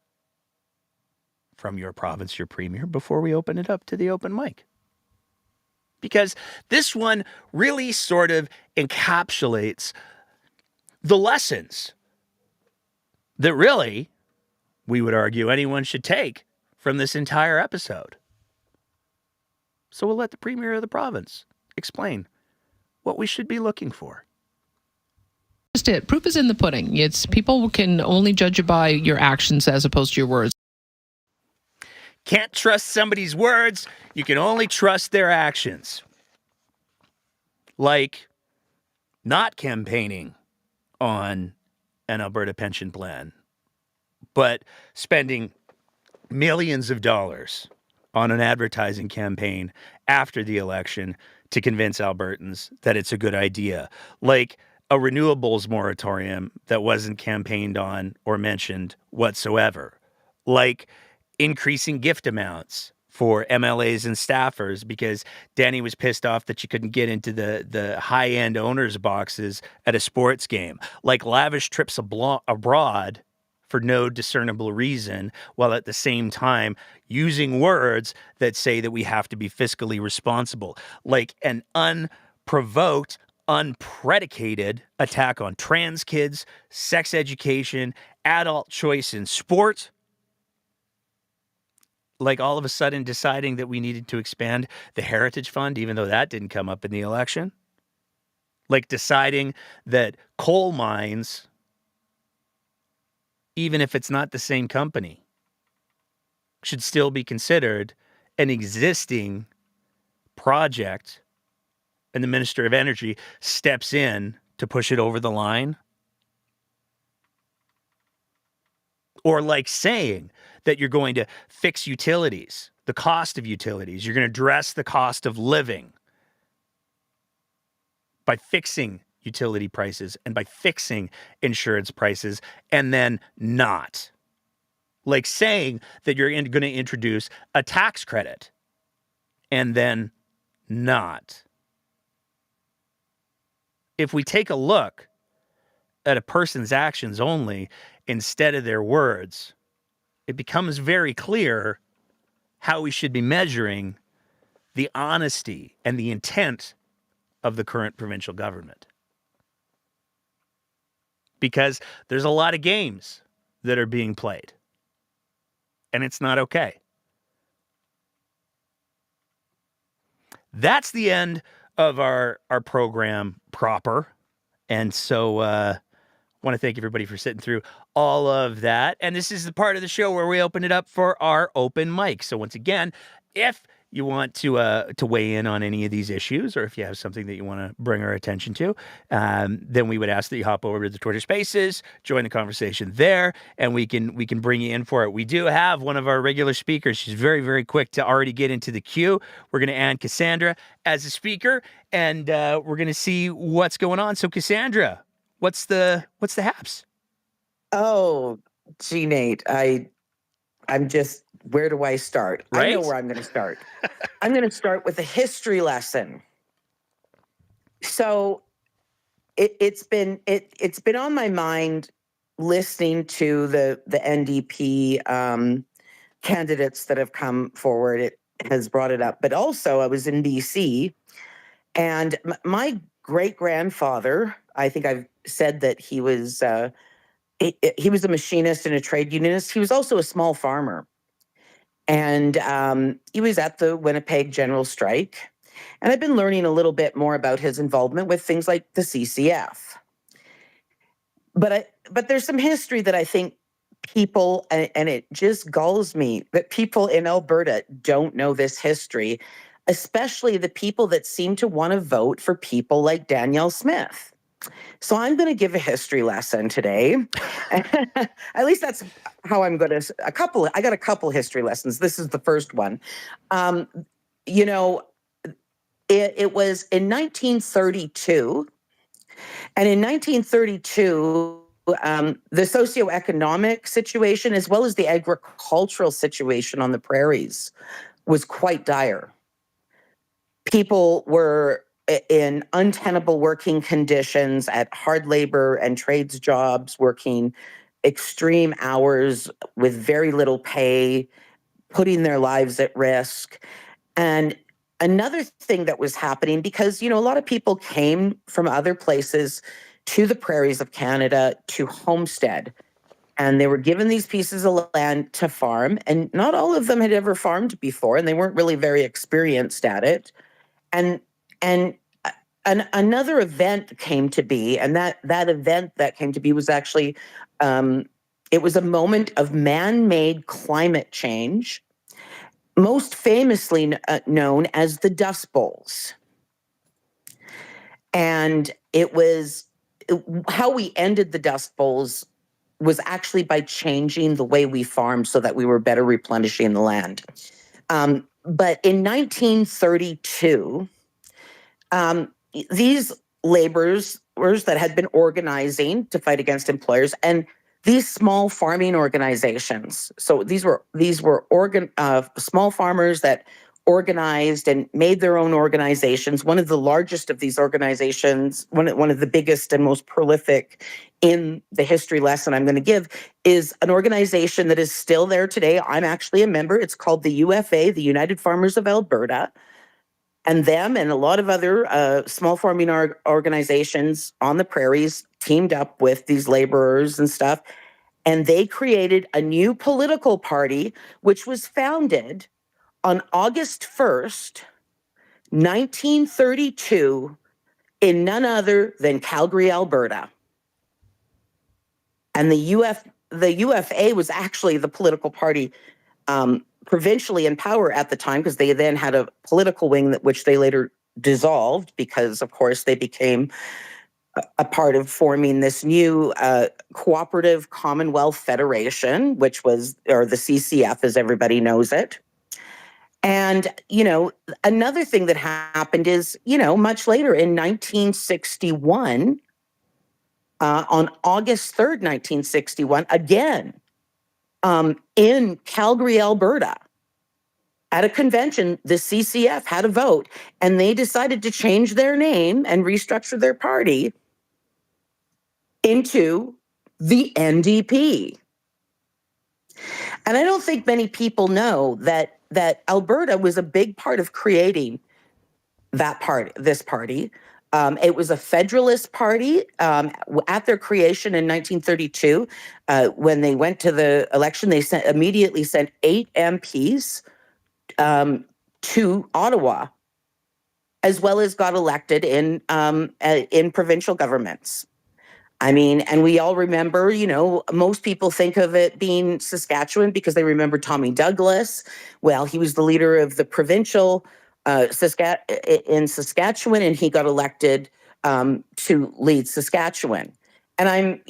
from your province, your premier, before we open it up to the open mic. Because this one really sort of encapsulates the lessons that really, we would argue, anyone should take from this entire episode. So we'll let the premier of the province explain what we should be looking for. Just it. Proof is in the pudding. It's people can only judge you by your actions as opposed to your words. Can't trust somebody's words. You can only trust their actions. Like not campaigning on an Alberta pension plan, but spending millions of dollars on an advertising campaign after the election to convince Albertans that it's a good idea. Like a renewables moratorium that wasn't campaigned on or mentioned whatsoever, like increasing gift amounts for MLAs and staffers because Danny was pissed off that you couldn't get into the high-end owners boxes at a sports game, like lavish trips abroad for no discernible reason, while at the same time using words that say that we have to be fiscally responsible, like an unprovoked, unpredicated attack on trans kids, sex education, adult choice in sport, like all of a sudden deciding that we needed to expand the Heritage Fund, even though that didn't come up in the election, like deciding that coal mines, even if it's not the same company, should still be considered an existing project, and the Minister of Energy steps in to push it over the line. Or like saying that you're going to fix utilities, the cost of utilities. You're going to address the cost of living by fixing utility prices and by fixing insurance prices, and then not. Like saying that you're going to introduce a tax credit and then not. If we take a look at a person's actions only instead of their words, it becomes very clear how we should be measuring the honesty and the intent of the current provincial government. Because there's a lot of games that are being played, and it's not okay. That's the end of our program proper. And so I want to thank everybody for sitting through all of that. And this is the part of the show where we open it up for our open mic. So once again, if you want to weigh in on any of these issues, or if you have something that you want to bring our attention to, then we would ask that you hop over to the Twitter Spaces, join the conversation there, and we can bring you in for it. We do have one of our regular speakers. She's very, very quick to already get into the queue. We're going to add Cassandra as a speaker, and we're going to see what's going on. So Cassandra, what's the haps? Oh, gee, Nate, I'm just, where do I start? Right? I know where I'm going to start. I'm going to start with a history lesson. So it's been on my mind listening to the NDP candidates that have come forward. It has brought it up, but also I was in BC, and my great grandfather, I think I've said that he was a machinist and a trade unionist. He was also a small farmer. And he was at the Winnipeg General Strike. And I've been learning a little bit more about his involvement with things like the CCF. But there's some history that I think people, and it just galls me that people in Alberta don't know this history, especially the people that seem to want to vote for people like Danielle Smith. So I'm going to give a history lesson today. At least that's how I'm going to. I got a couple history lessons. This is the first one. It was in 1932, and in 1932, the socioeconomic situation as well as the agricultural situation on the prairies was quite dire. People were in untenable working conditions at hard labor and trades jobs, working extreme hours with very little pay, putting their lives at risk. And another thing that was happening, because, a lot of people came from other places to the prairies of Canada to homestead, and they were given these pieces of land to farm, and not all of them had ever farmed before, and they weren't really very experienced at it. And another event came to be, and that event that came to be was actually, it was a moment of man-made climate change, most famously known as the Dust Bowls. And how we ended the Dust Bowls was actually by changing the way we farmed so that we were better replenishing the land. But in 1932, these laborers that had been organizing to fight against employers, and these small farming organizations. So these were small farmers that organized and made their own organizations. One of the largest of these organizations, one of the biggest and most prolific in the history lesson I'm going to give, is an organization that is still there today. I'm actually a member. It's called the UFA, the United Farmers of Alberta. And them and a lot of other small farming organizations on the prairies teamed up with these laborers and stuff. And they created a new political party, which was founded on August 1st, 1932, in none other than Calgary, Alberta. And the UFA was actually the political party provincially in power at the time, because they then had a political wing which they later dissolved because, of course, they became a part of forming this new cooperative Commonwealth Federation, which was, or the CCF as everybody knows it. And, another thing that happened is, much later in 1961, on August 3rd, 1961, again, in Calgary, Alberta, at a convention, the CCF had a vote, and they decided to change their name and restructure their party into the NDP. And I don't think many people know that Alberta was a big part of creating this party. It was a federalist party at their creation in 1932. When they went to the election, they immediately sent 8 MPs to Ottawa, as well as got elected in provincial governments. I mean, and we all remember, most people think of it being Saskatchewan because they remember Tommy Douglas. Well, he was the leader of the Provincial in Saskatchewan, and he got elected to lead Saskatchewan. And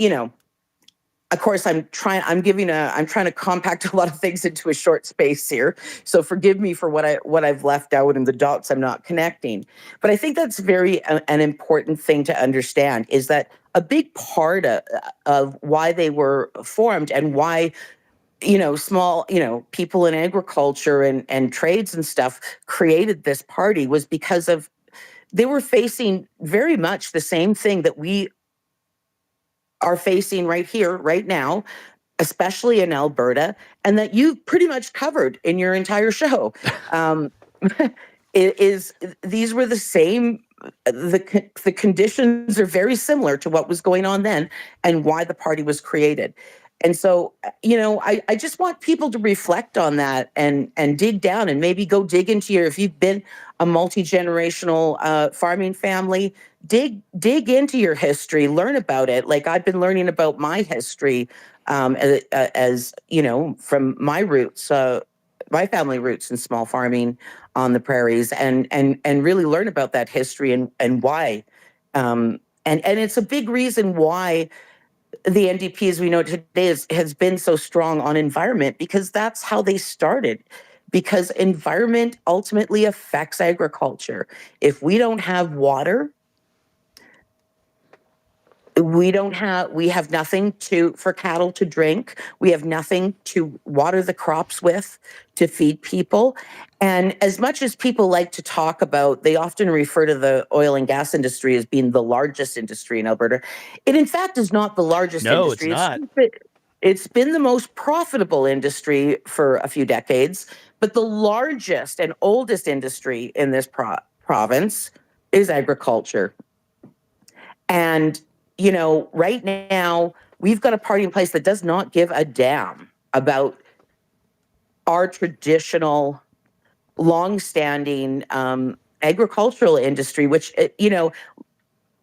of course, I'm trying to compact a lot of things into a short space here. So forgive me for what I've left out and the dots I'm not connecting. But I think that's an important thing to understand, is that a big part of why they were formed and why, small, people in agriculture and trades and stuff created this party was because they were facing very much the same thing that we are facing right here, right now, especially in Alberta, and that you've pretty much covered in your entire show. These were the same, the conditions are very similar to what was going on then and why the party was created. And so, I just want people to reflect on that and dig down and maybe go dig into if you've been a multi-generational farming family, dig into your history, learn about it. Like I've been learning about my history as from my roots, my family roots in small farming on the prairies, and really learn about that history and why. And it's a big reason why the NDP, as we know today, has been so strong on environment, because that's how they started. Because environment ultimately affects agriculture. If we don't have water, we have nothing for cattle to drink. We have nothing to water the crops with, to feed people. And as much as people like to talk about, they often refer to the oil and gas industry as being the largest industry in Alberta. It in fact is not the largest industry. No, it's not. It's been the most profitable industry for a few decades, but the largest and oldest industry in this province is agriculture. And right now, we've got a party in place that does not give a damn about our traditional, long-standing agricultural industry, which,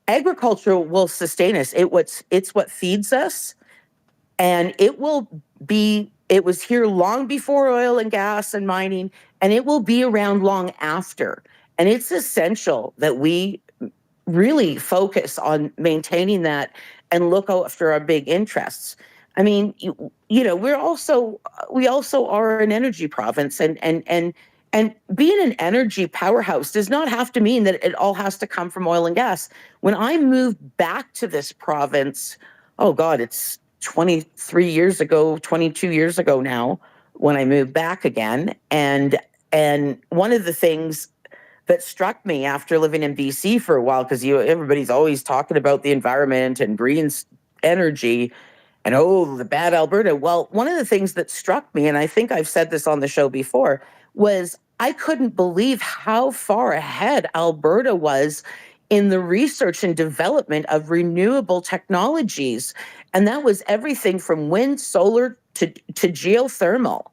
agriculture will sustain us. It's what feeds us, and it was here long before oil and gas and mining, and it will be around long after. And it's essential that we really focus on maintaining that and look after our big interests. I mean, we also are an energy province, and And being an energy powerhouse does not have to mean that it all has to come from oil and gas. When I moved back to this province, oh God, it's 23 years ago, 22 years ago now, when I moved back again. And one of the things that struck me after living in BC for a while, because everybody's always talking about the environment and green energy, and the bad Alberta. Well, one of the things that struck me, and I think I've said this on the show before, was I couldn't believe how far ahead Alberta was in the research and development of renewable technologies. And that was everything from wind, solar to geothermal.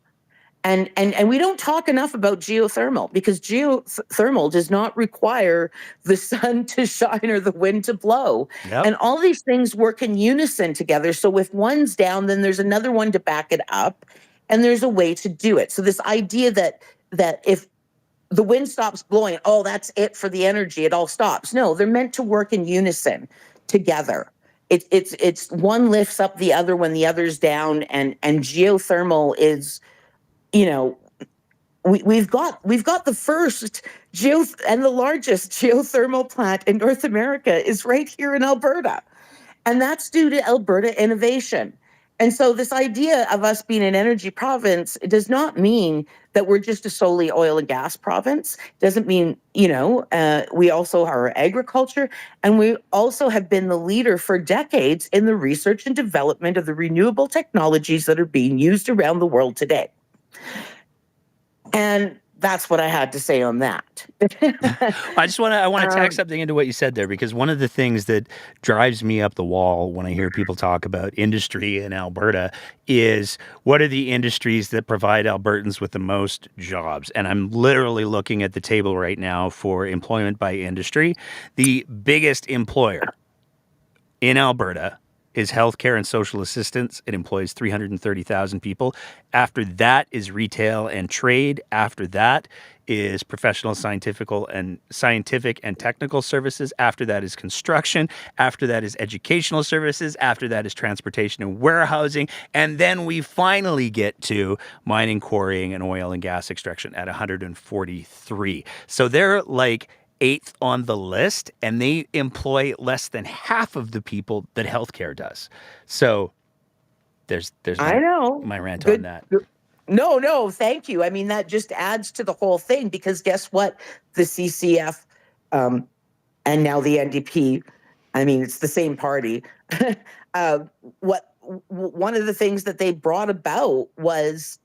And we don't talk enough about geothermal, because geothermal does not require the sun to shine or the wind to blow. Yep. And all these things work in unison together. So if one's down, then there's another one to back it up, and there's a way to do it. So this idea that if the wind stops blowing, that's it for the energy, it all stops. No, they're meant to work in unison together. It's one lifts up the other when the other's down, and geothermal is, we've got the first and the largest geothermal plant in North America is right here in Alberta. And that's due to Alberta innovation. And so this idea of us being an energy province, it does not mean that we're just a solely oil and gas province. It doesn't mean, we also are agriculture, and we also have been the leader for decades in the research and development of the renewable technologies that are being used around the world today. And that's what I had to say on that. I want to tack something into what you said there, because one of the things that drives me up the wall when I hear people talk about industry in Alberta is, what are the industries that provide Albertans with the most jobs? And I'm literally looking at the table right now for employment by industry. The biggest employer in Alberta is healthcare and social assistance. It employs 330,000 people. After that is retail and trade. After that is professional scientific and technical services. After that is construction. After that is educational services. After that is transportation and warehousing. And then we finally get to mining, quarrying, and oil and gas extraction at 143. So they're like 8th on the list, and they employ less than half of the people that healthcare does. So there's my rant on that. No, thank you. I mean, that just adds to the whole thing, because guess what? The CCF and now the NDP, I mean, it's the same party. One of the things that they brought about was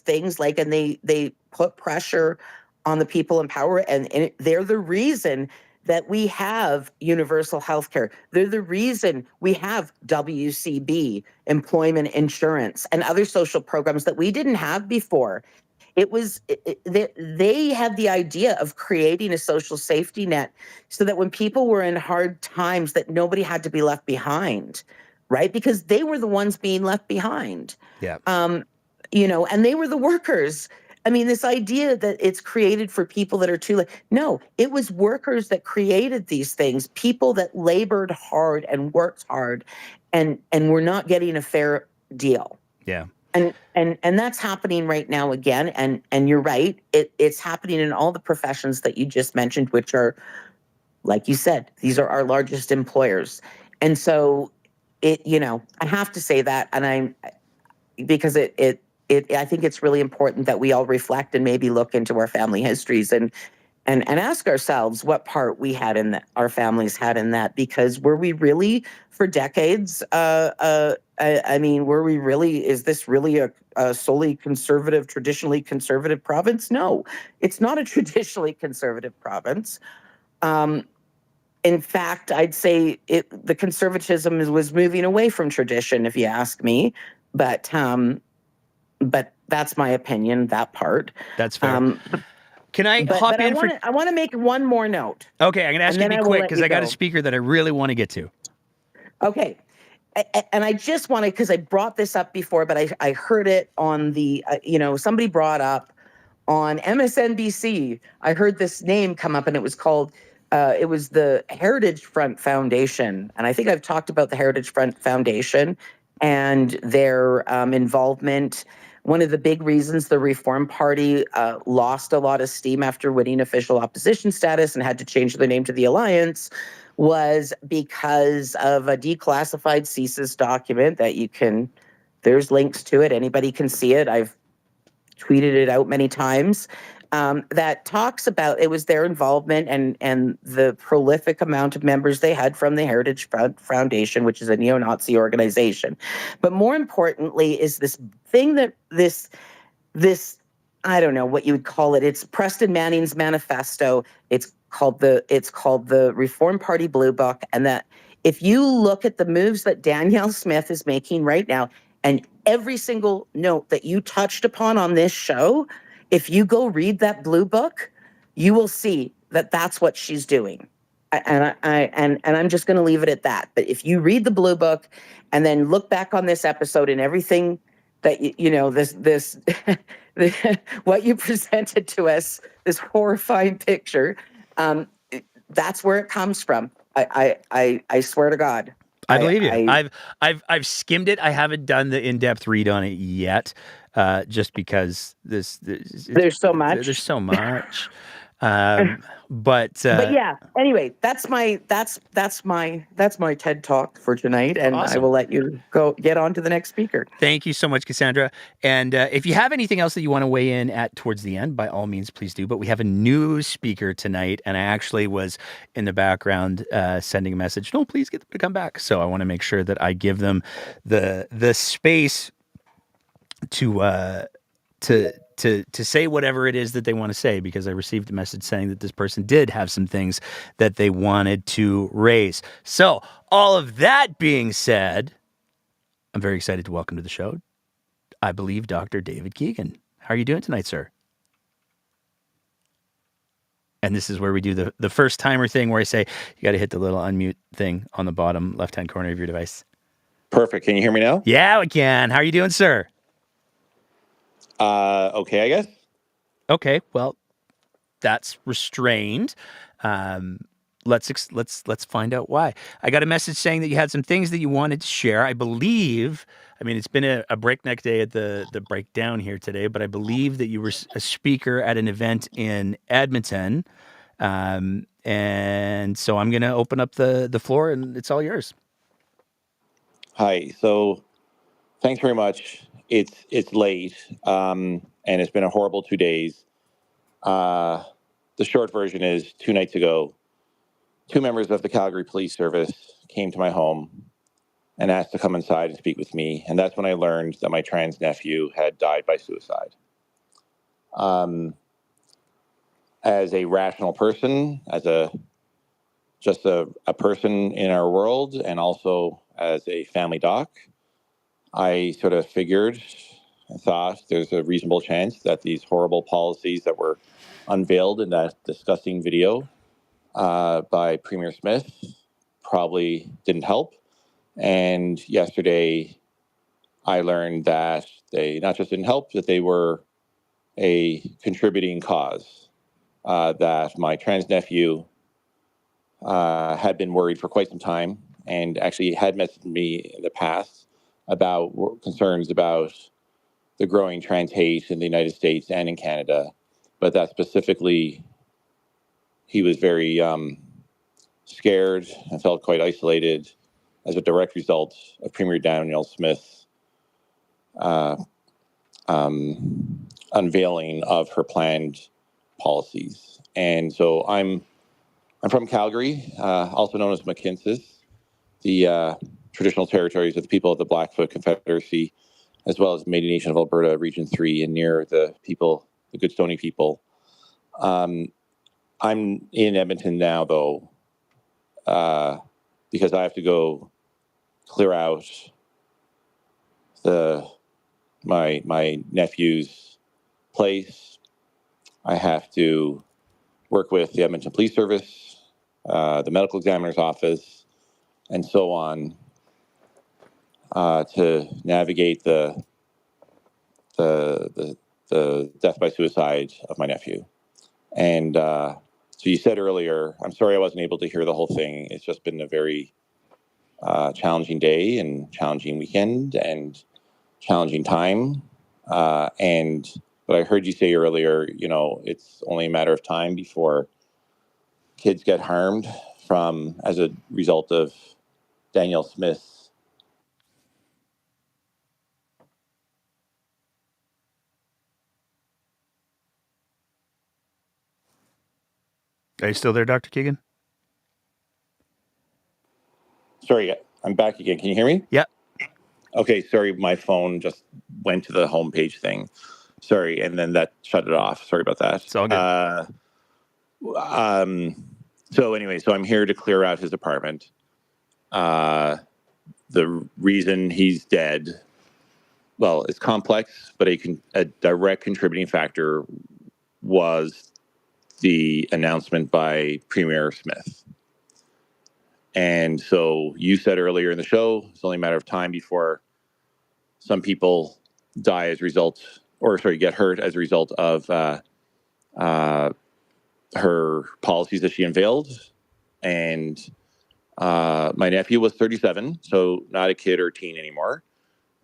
things like, and they put pressure on the people in power, and they're the reason that we have universal health care. They're the reason we have WCB, employment insurance, and other social programs that we didn't have before. They had the idea of creating a social safety net so that when people were in hard times, that nobody had to be left behind, right? Because they were the ones being left behind. Yeah. And they were the workers. I mean, this idea that it's created for people that are too late. No, it was workers that created these things, people that labored hard and worked hard, and were not getting a fair deal. Yeah. And that's happening right now again. And you're right. It's happening in all the professions that you just mentioned, which are, like you said, these are our largest employers. And so I have to say that, and because I think it's really important that we all reflect and maybe look into our family histories and ask ourselves what part we had in that, our families had in that, because were we really for decades, is this really a solely conservative, traditionally conservative province? No, it's not a traditionally conservative province. In fact, I'd say the conservatism was moving away from tradition, if you ask me, but that's my opinion, that part. That's fair. Can I hop in I want to make one more note. Okay, I'm going to ask you to be quick, because I got a speaker that I really want to get to. Okay. And I just want to, because I brought this up before, but I heard it on the, somebody brought up on MSNBC. I heard this name come up, and it was called, it was the Heritage Front Foundation. And I think I've talked about the Heritage Front Foundation and their involvement one of the big reasons the Reform Party lost a lot of steam after winning official opposition status and had to change their name to the Alliance was because of a declassified CSIS document that there's links to it. Anybody can see it. I've tweeted it out many times. That talks about, it was their involvement and the prolific amount of members they had from the Heritage Foundation, which is a neo-Nazi organization. But more importantly is this thing that this, I don't know what you would call it. It's Preston Manning's manifesto. It's called the Reform Party Blue Book. And that if you look at the moves that Danielle Smith is making right now, and every single note that you touched upon on this show, if you go read that Blue Book, you will see that that's what she's doing. And I'm just going to leave it at that. But if you read the Blue Book and then look back on this episode and everything that this what you presented to us, this horrifying picture, that's where it comes from. I swear to God. I believe you. I've skimmed it. I haven't done the in-depth read on it yet, just because there's so much. There's so much. But yeah. Anyway, that's my TED Talk for tonight, and awesome. I will let you go get on to the next speaker. Thank you so much, Cassandra. And if you have anything else that you want to weigh in at towards the end, by all means, please do. But we have a new speaker tonight, and I actually was in the background sending a message. No, please get them to come back. So I want to make sure that I give them the space to say whatever it is that they want to say, because I received a message saying that this person did have some things that they wanted to raise. So all of that being said, I'm very excited to welcome to the show, I believe, Dr. David Keegan. How are you doing tonight, sir? And this is where we do the first timer thing where I say, you got to hit the little unmute thing on the bottom left-hand corner of your device. Perfect. Can you hear me now? Yeah, we can. How are you doing, sir? Okay, I guess. Okay, well, that's restrained. Let's find out why. I got a message saying that you had some things that you wanted to share. I believe, it's been a breakneck day at the breakdown here today, but I believe that you were a speaker at an event in Edmonton. And so I'm going to open up the floor, and it's all yours. Hi. So thanks very much. It's late, and it's been a horrible 2 days. The short version is 2 nights ago, 2 members of the Calgary Police Service came to my home and asked to come inside and speak with me. And that's when I learned that my trans nephew had died by suicide. As a rational person, as just a person in our world, and also as a family doc, I sort of figured and thought there's a reasonable chance that these horrible policies that were unveiled in that disgusting video by Premier Smith probably didn't help. And yesterday, I learned that they not just didn't help, that they were a contributing cause, that my trans nephew had been worried for quite some time and actually had messaged me in the past about concerns about the growing trans hate in the United States and in Canada, but that specifically he was very scared and felt quite isolated as a direct result of Premier Danielle Smith's unveiling of her planned policies. And so I'm from Calgary, also known as Mackinsis, the traditional territories of the people of the Blackfoot Confederacy, as well as Métis Nation of Alberta, Region 3, and near the Goodstoney people. I'm in Edmonton now, though, because I have to go clear out my nephew's place. I have to work with the Edmonton Police Service, the medical examiner's office, and so on, to navigate the death by suicide of my nephew. And so you said earlier, I'm sorry I wasn't able to hear the whole thing. It's just been a very challenging day and challenging weekend and challenging time. But I heard you say earlier, it's only a matter of time before kids get harmed as a result of Danielle Smith's. Are you still there, Dr. Keegan? Sorry, I'm back again. Can you hear me? Yeah. Okay, sorry, my phone just went to the homepage thing. Sorry, and then that shut it off. Sorry about that. It's all good. So anyway, I'm here to clear out his apartment. The reason he's dead, well, it's complex, but a direct contributing factor was the announcement by Premier Smith. And so you said earlier in the show, it's only a matter of time before some people die as a result, get hurt as a result of her policies that she unveiled. And my nephew was 37, so not a kid or teen anymore.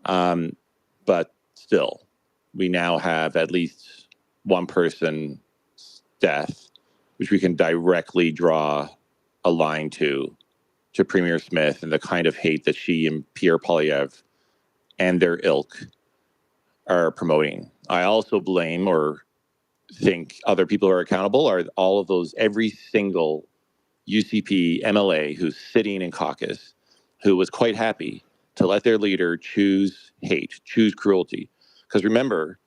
But still, we now have at least one person's death, which we can directly draw a line to Premier Smith and the kind of hate that she and Pierre Poilievre and their ilk are promoting. I also blame or think other people are accountable are all of those, every single UCP MLA who's sitting in caucus, who was quite happy to let their leader choose hate, choose cruelty. Because remember,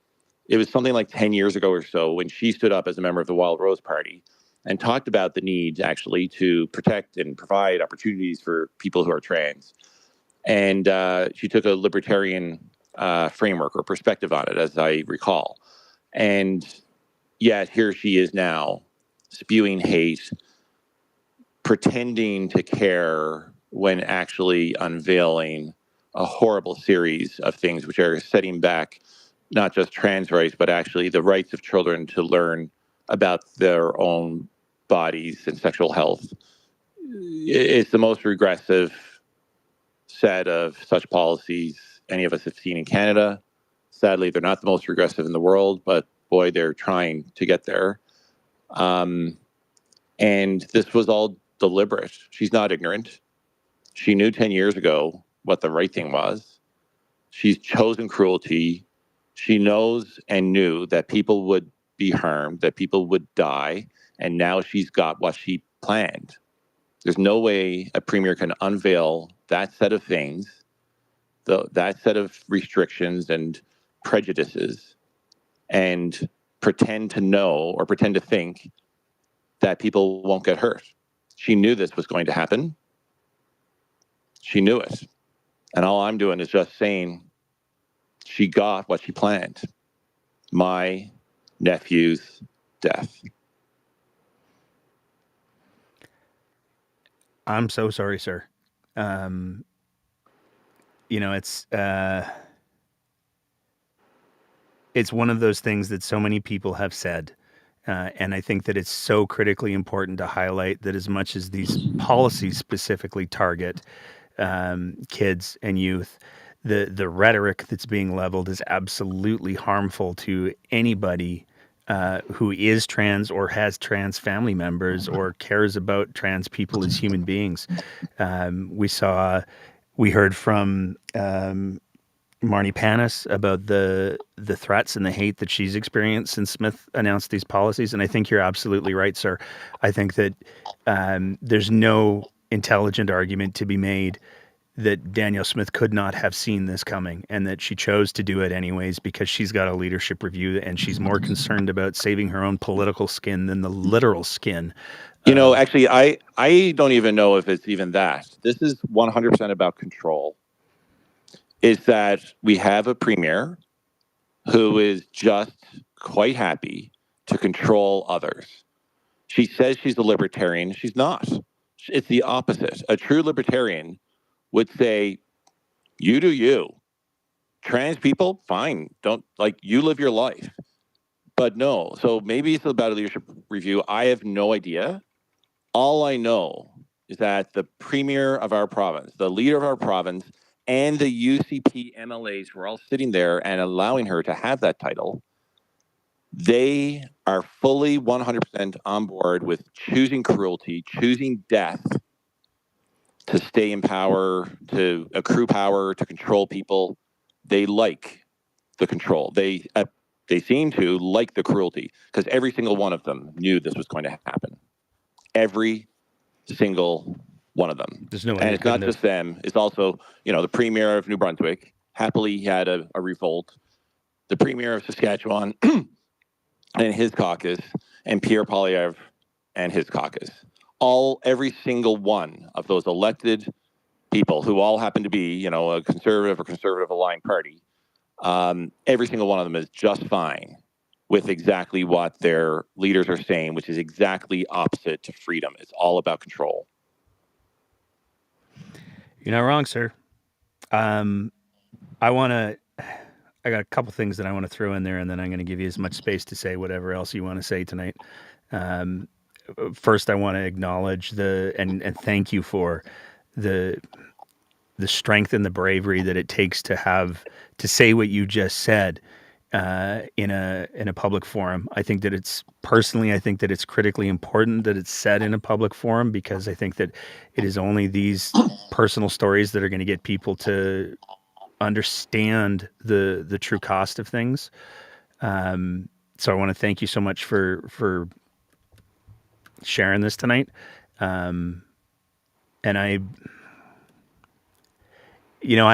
it was something like 10 years ago or so when she stood up as a member of the Wild Rose Party and talked about the need actually to protect and provide opportunities for people who are trans. And she took a libertarian framework or perspective on it, as I recall. And yet here she is now spewing hate, pretending to care when actually unveiling a horrible series of things which are setting back not just trans rights, but actually the rights of children to learn about their own bodies and sexual health. It's the most regressive set of such policies any of us have seen in Canada. Sadly, they're not the most regressive in the world, but boy, they're trying to get there. And this was all deliberate. She's not ignorant. She knew 10 years ago what the right thing was. She's chosen cruelty. She knows and knew that people would be harmed, that people would die, and now she's got what she planned. There's no way a premier can unveil that set of things, that set of restrictions and prejudices, and pretend to know or pretend to think that people won't get hurt. She knew this was going to happen. She knew it. And all I'm doing is just saying she got what she planned. My nephew's death. I'm so sorry, sir. It's one of those things that so many people have said. And I think that it's so critically important to highlight that as much as these policies specifically target kids and youth, the rhetoric that's being leveled is absolutely harmful to anybody who is trans or has trans family members or cares about trans people as human beings. We heard from Marnie Panis about the threats and the hate that she's experienced since Smith announced these policies. And I think you're absolutely right, sir. I think that there's no intelligent argument to be made that Danielle Smith could not have seen this coming and that she chose to do it anyways because she's got a leadership review and she's more concerned about saving her own political skin than the literal skin. Actually, I don't even know if it's even that. This is 100% about control. Is that we have a premier who is just quite happy to control others. She says she's a libertarian. She's not. It's the opposite. A true libertarian would say, you do you. Trans people, fine. You live your life. But no. So maybe it's about a leadership review. I have no idea. All I know is that the premier of our province, the leader of our province, and the UCP MLAs were all sitting there and allowing her to have that title, they are fully 100% on board with choosing cruelty, choosing death to stay in power, to accrue power, to control people. They like the control. They seem to like the cruelty because every single one of them knew this was going to happen. Every single one of them. There's no way. And it's not just them. It's also, the premier of New Brunswick happily had a revolt. The premier of Saskatchewan and his caucus, and Pierre Poilievre and his caucus. Every single one of those elected people who all happen to be, a conservative or conservative aligned party, every single one of them is just fine with exactly what their leaders are saying, which is exactly opposite to freedom. It's all about control. You're not wrong, sir. I got a couple things that I want to throw in there, and then I'm going to give you as much space to say whatever else you want to say tonight. First, I want to acknowledge and thank you for the strength and the bravery that it takes to say what you just said in a public forum. I think that it's critically important that it's said in a public forum, because I think that it is only these personal stories that are going to get people to understand the true cost of things. So I want to thank you so much for sharing this tonight. And I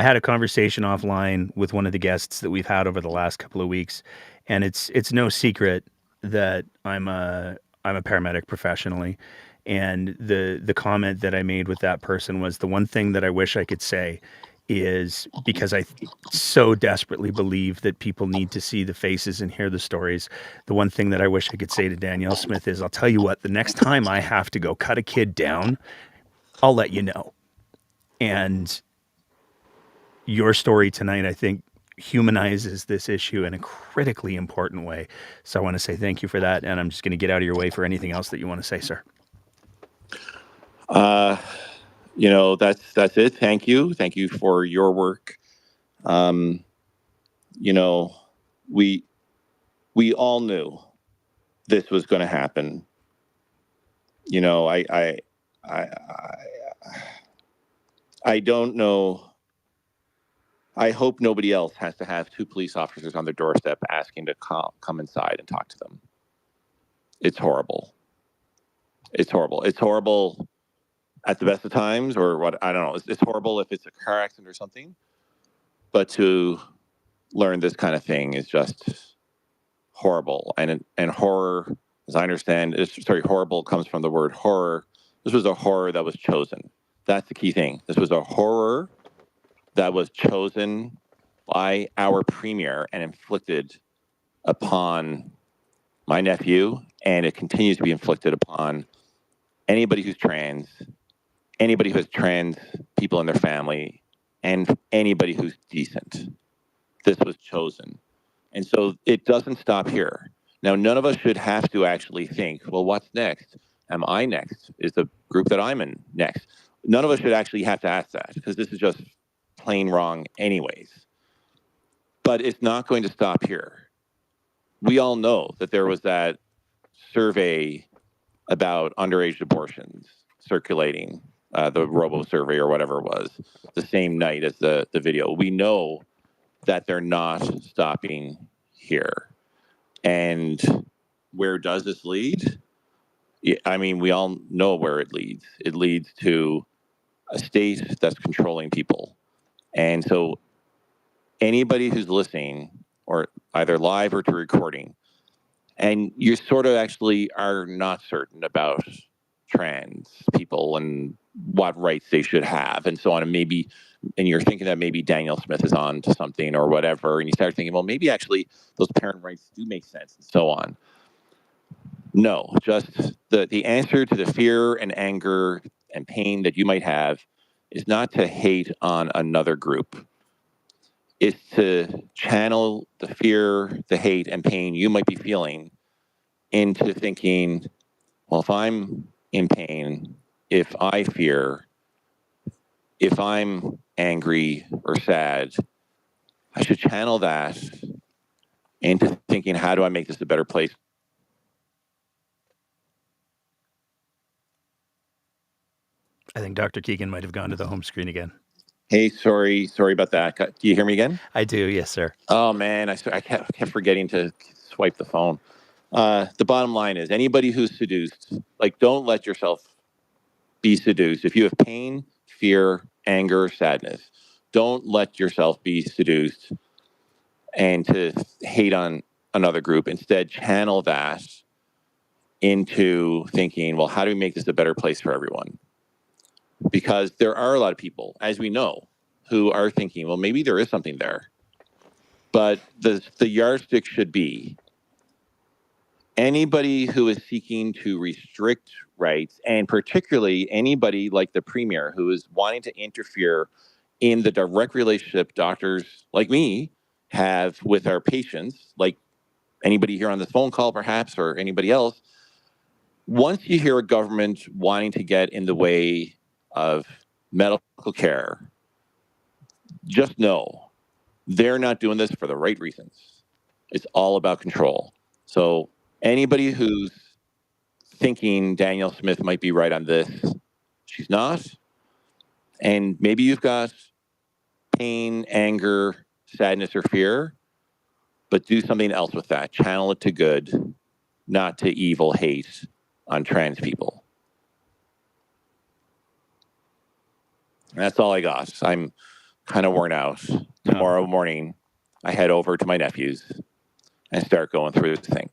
had a conversation offline with one of the guests that we've had over the last couple of weeks, and it's no secret that I'm a paramedic professionally. And the comment that I made with that person was, the one thing that I wish I could say is, because I so desperately believe that people need to see the faces and hear the stories. The one thing that I wish I could say to Danielle Smith is, I'll tell you what, the next time I have to go cut a kid down, I'll let you know. And your story tonight, I think, humanizes this issue in a critically important way. So I want to say thank you for that. And I'm just going to get out of your way for anything else that you want to say, sir. That's it. Thank you. Thank you for your work. We all knew this was going to happen. I don't know. I hope nobody else has to have two police officers on their doorstep asking to come inside and talk to them. It's horrible. It's horrible. It's horrible at the best of times, or what, I don't know. It's horrible if it's a car accident or something. But to learn this kind of thing is just horrible. And horror, as I understand, horrible comes from the word horror. This was a horror that was chosen. That's the key thing. This was a horror that was chosen by our premier and inflicted upon my nephew, and it continues to be inflicted upon anybody who's trans, anybody who has trans people in their family, and anybody who's decent. This was chosen. And so it doesn't stop here. Now, none of us should have to actually think, well, what's next? Am I next? Is the group that I'm in next? None of us should actually have to ask that, because this is just plain wrong anyways. But it's not going to stop here. We all know that there was that survey about underage abortions circulating, the Robo survey or whatever it was, the same night as the video. We know that they're not stopping here. And where does this lead? I mean, we all know where it leads. It leads to a state that's controlling people. And so anybody who's listening, or either live or to recording, and you sort of actually are not certain about trans people and what rights they should have and so on, and you're thinking that maybe Danielle Smith is on to something or whatever, and you start thinking, well, maybe actually those parent rights do make sense and so on. No, just the answer to the fear and anger and pain that you might have is not to hate on another group. It's to channel the fear, the hate, and pain you might be feeling into thinking, well, if I'm in pain, if I fear, if I'm angry, or sad, I should channel that into thinking, how do I make this a better place? I think Dr. Keegan might have gone to the home screen again. Hey, sorry about that. Do you hear me again? I do, yes, sir. Oh man, I kept forgetting to swipe the phone. The bottom line is, anybody who's seduced, like, don't let yourself be seduced. If you have pain, fear, anger, sadness, don't let yourself be seduced and to hate on another group. Instead, channel that into thinking, well, how do we make this a better place for everyone? Because there are a lot of people, as we know, who are thinking, well, maybe there is something there. But the yardstick should be anybody who is seeking to restrict rights, and particularly anybody like the Premier who is wanting to interfere in the direct relationship doctors like me have with our patients, like anybody here on this phone call perhaps, or anybody else. Once you hear a government wanting to get in the way of medical care, just know they're not doing this for the right reasons. It's all about control. So anybody who's thinking Danielle Smith might be right on this, she's not. And maybe you've got pain, anger, sadness, or fear, but do something else with that. Channel it to good, not to evil hate on trans people. And that's all I got. I'm kind of worn out. Tomorrow morning, I head over to my nephew's and start going through things.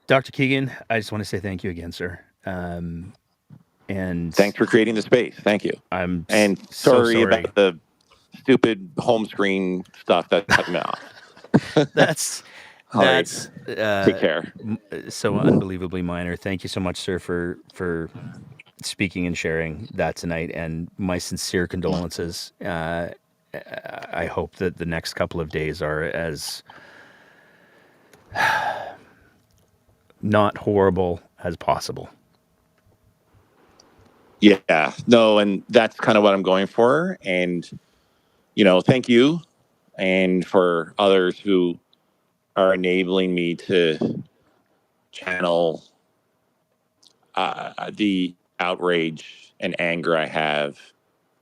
Dr. Keegan, I just want to say thank you again, sir. And thanks for creating the space. Thank you. I'm sorry so about the stupid home screen stuff that cut me off. That's take care. So unbelievably minor. Thank you so much, sir, for speaking and sharing that tonight, and my sincere condolences. I hope that the next couple of days are as not horrible as possible. Yeah, no, and that's kind of what I'm going for. And, thank you. And for others who are enabling me to channel the outrage and anger I have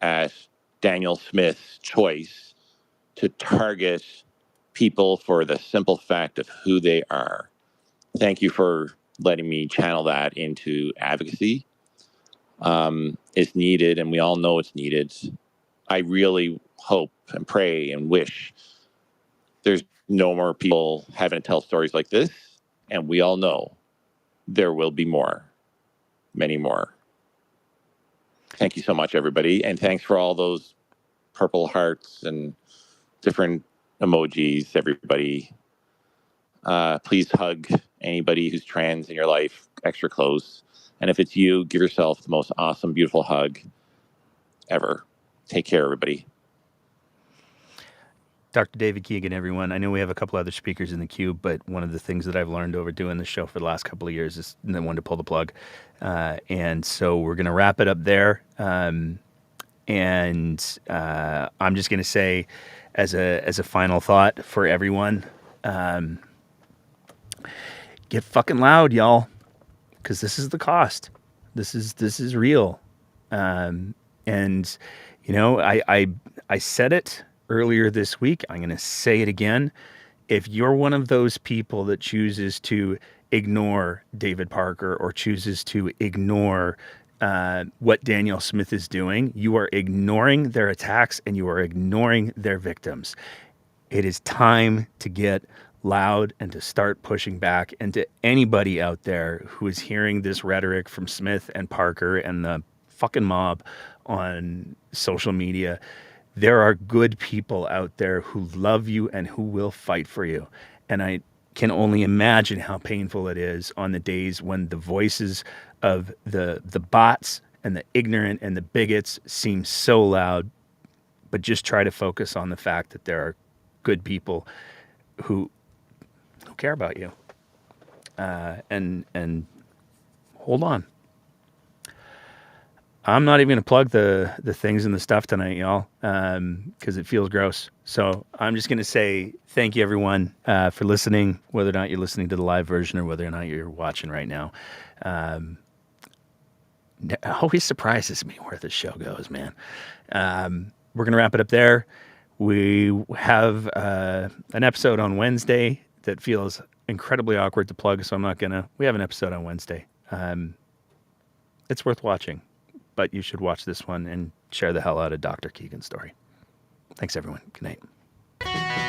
at Danielle Smith's choice to target people for the simple fact of who they are. Thank you for letting me channel that into advocacy. It's needed, and we all know it's needed. I really hope and pray and wish there's no more people having to tell stories like this, and we all know there will be more, many more. Thank you so much, everybody, and thanks for all those purple hearts and different emojis, everybody. Please hug anybody who's trans in your life extra close. And if it's you, give yourself the most awesome, beautiful hug ever. Take care, everybody. Dr. David Keegan, everyone. I know we have a couple other speakers in the queue, but one of the things that I've learned over doing this show for the last couple of years is when to pull the plug. And so we're going to wrap it up there. I'm just going to say, as a final thought for everyone, get fucking loud, y'all, because this is the cost. This is real. I said it earlier this week. I'm going to say it again. If you're one of those people that chooses to ignore David Parker or chooses to ignore what Danielle Smith is doing, you are ignoring their attacks and you are ignoring their victims. It is time to get loud and to start pushing back. And to anybody out there who is hearing this rhetoric from Smith and Parker and the fucking mob on social media, there are good people out there who love you and who will fight for you. And I can only imagine how painful it is on the days when the voices of the bots and the ignorant and the bigots seem so loud. But just try to focus on the fact that there are good people who care about you. And hold on. I'm not even going to plug the things and the stuff tonight, y'all, because it feels gross. So I'm just going to say thank you, everyone, for listening, whether or not you're listening to the live version or whether or not you're watching right now. Always surprises me where this show goes, man. We're going to wrap it up there. We have an episode on Wednesday that feels incredibly awkward to plug, so I'm not going to. We have an episode on Wednesday. It's worth watching. But you should watch this one and share the hell out of Dr. Keegan's story. Thanks, everyone. Good night.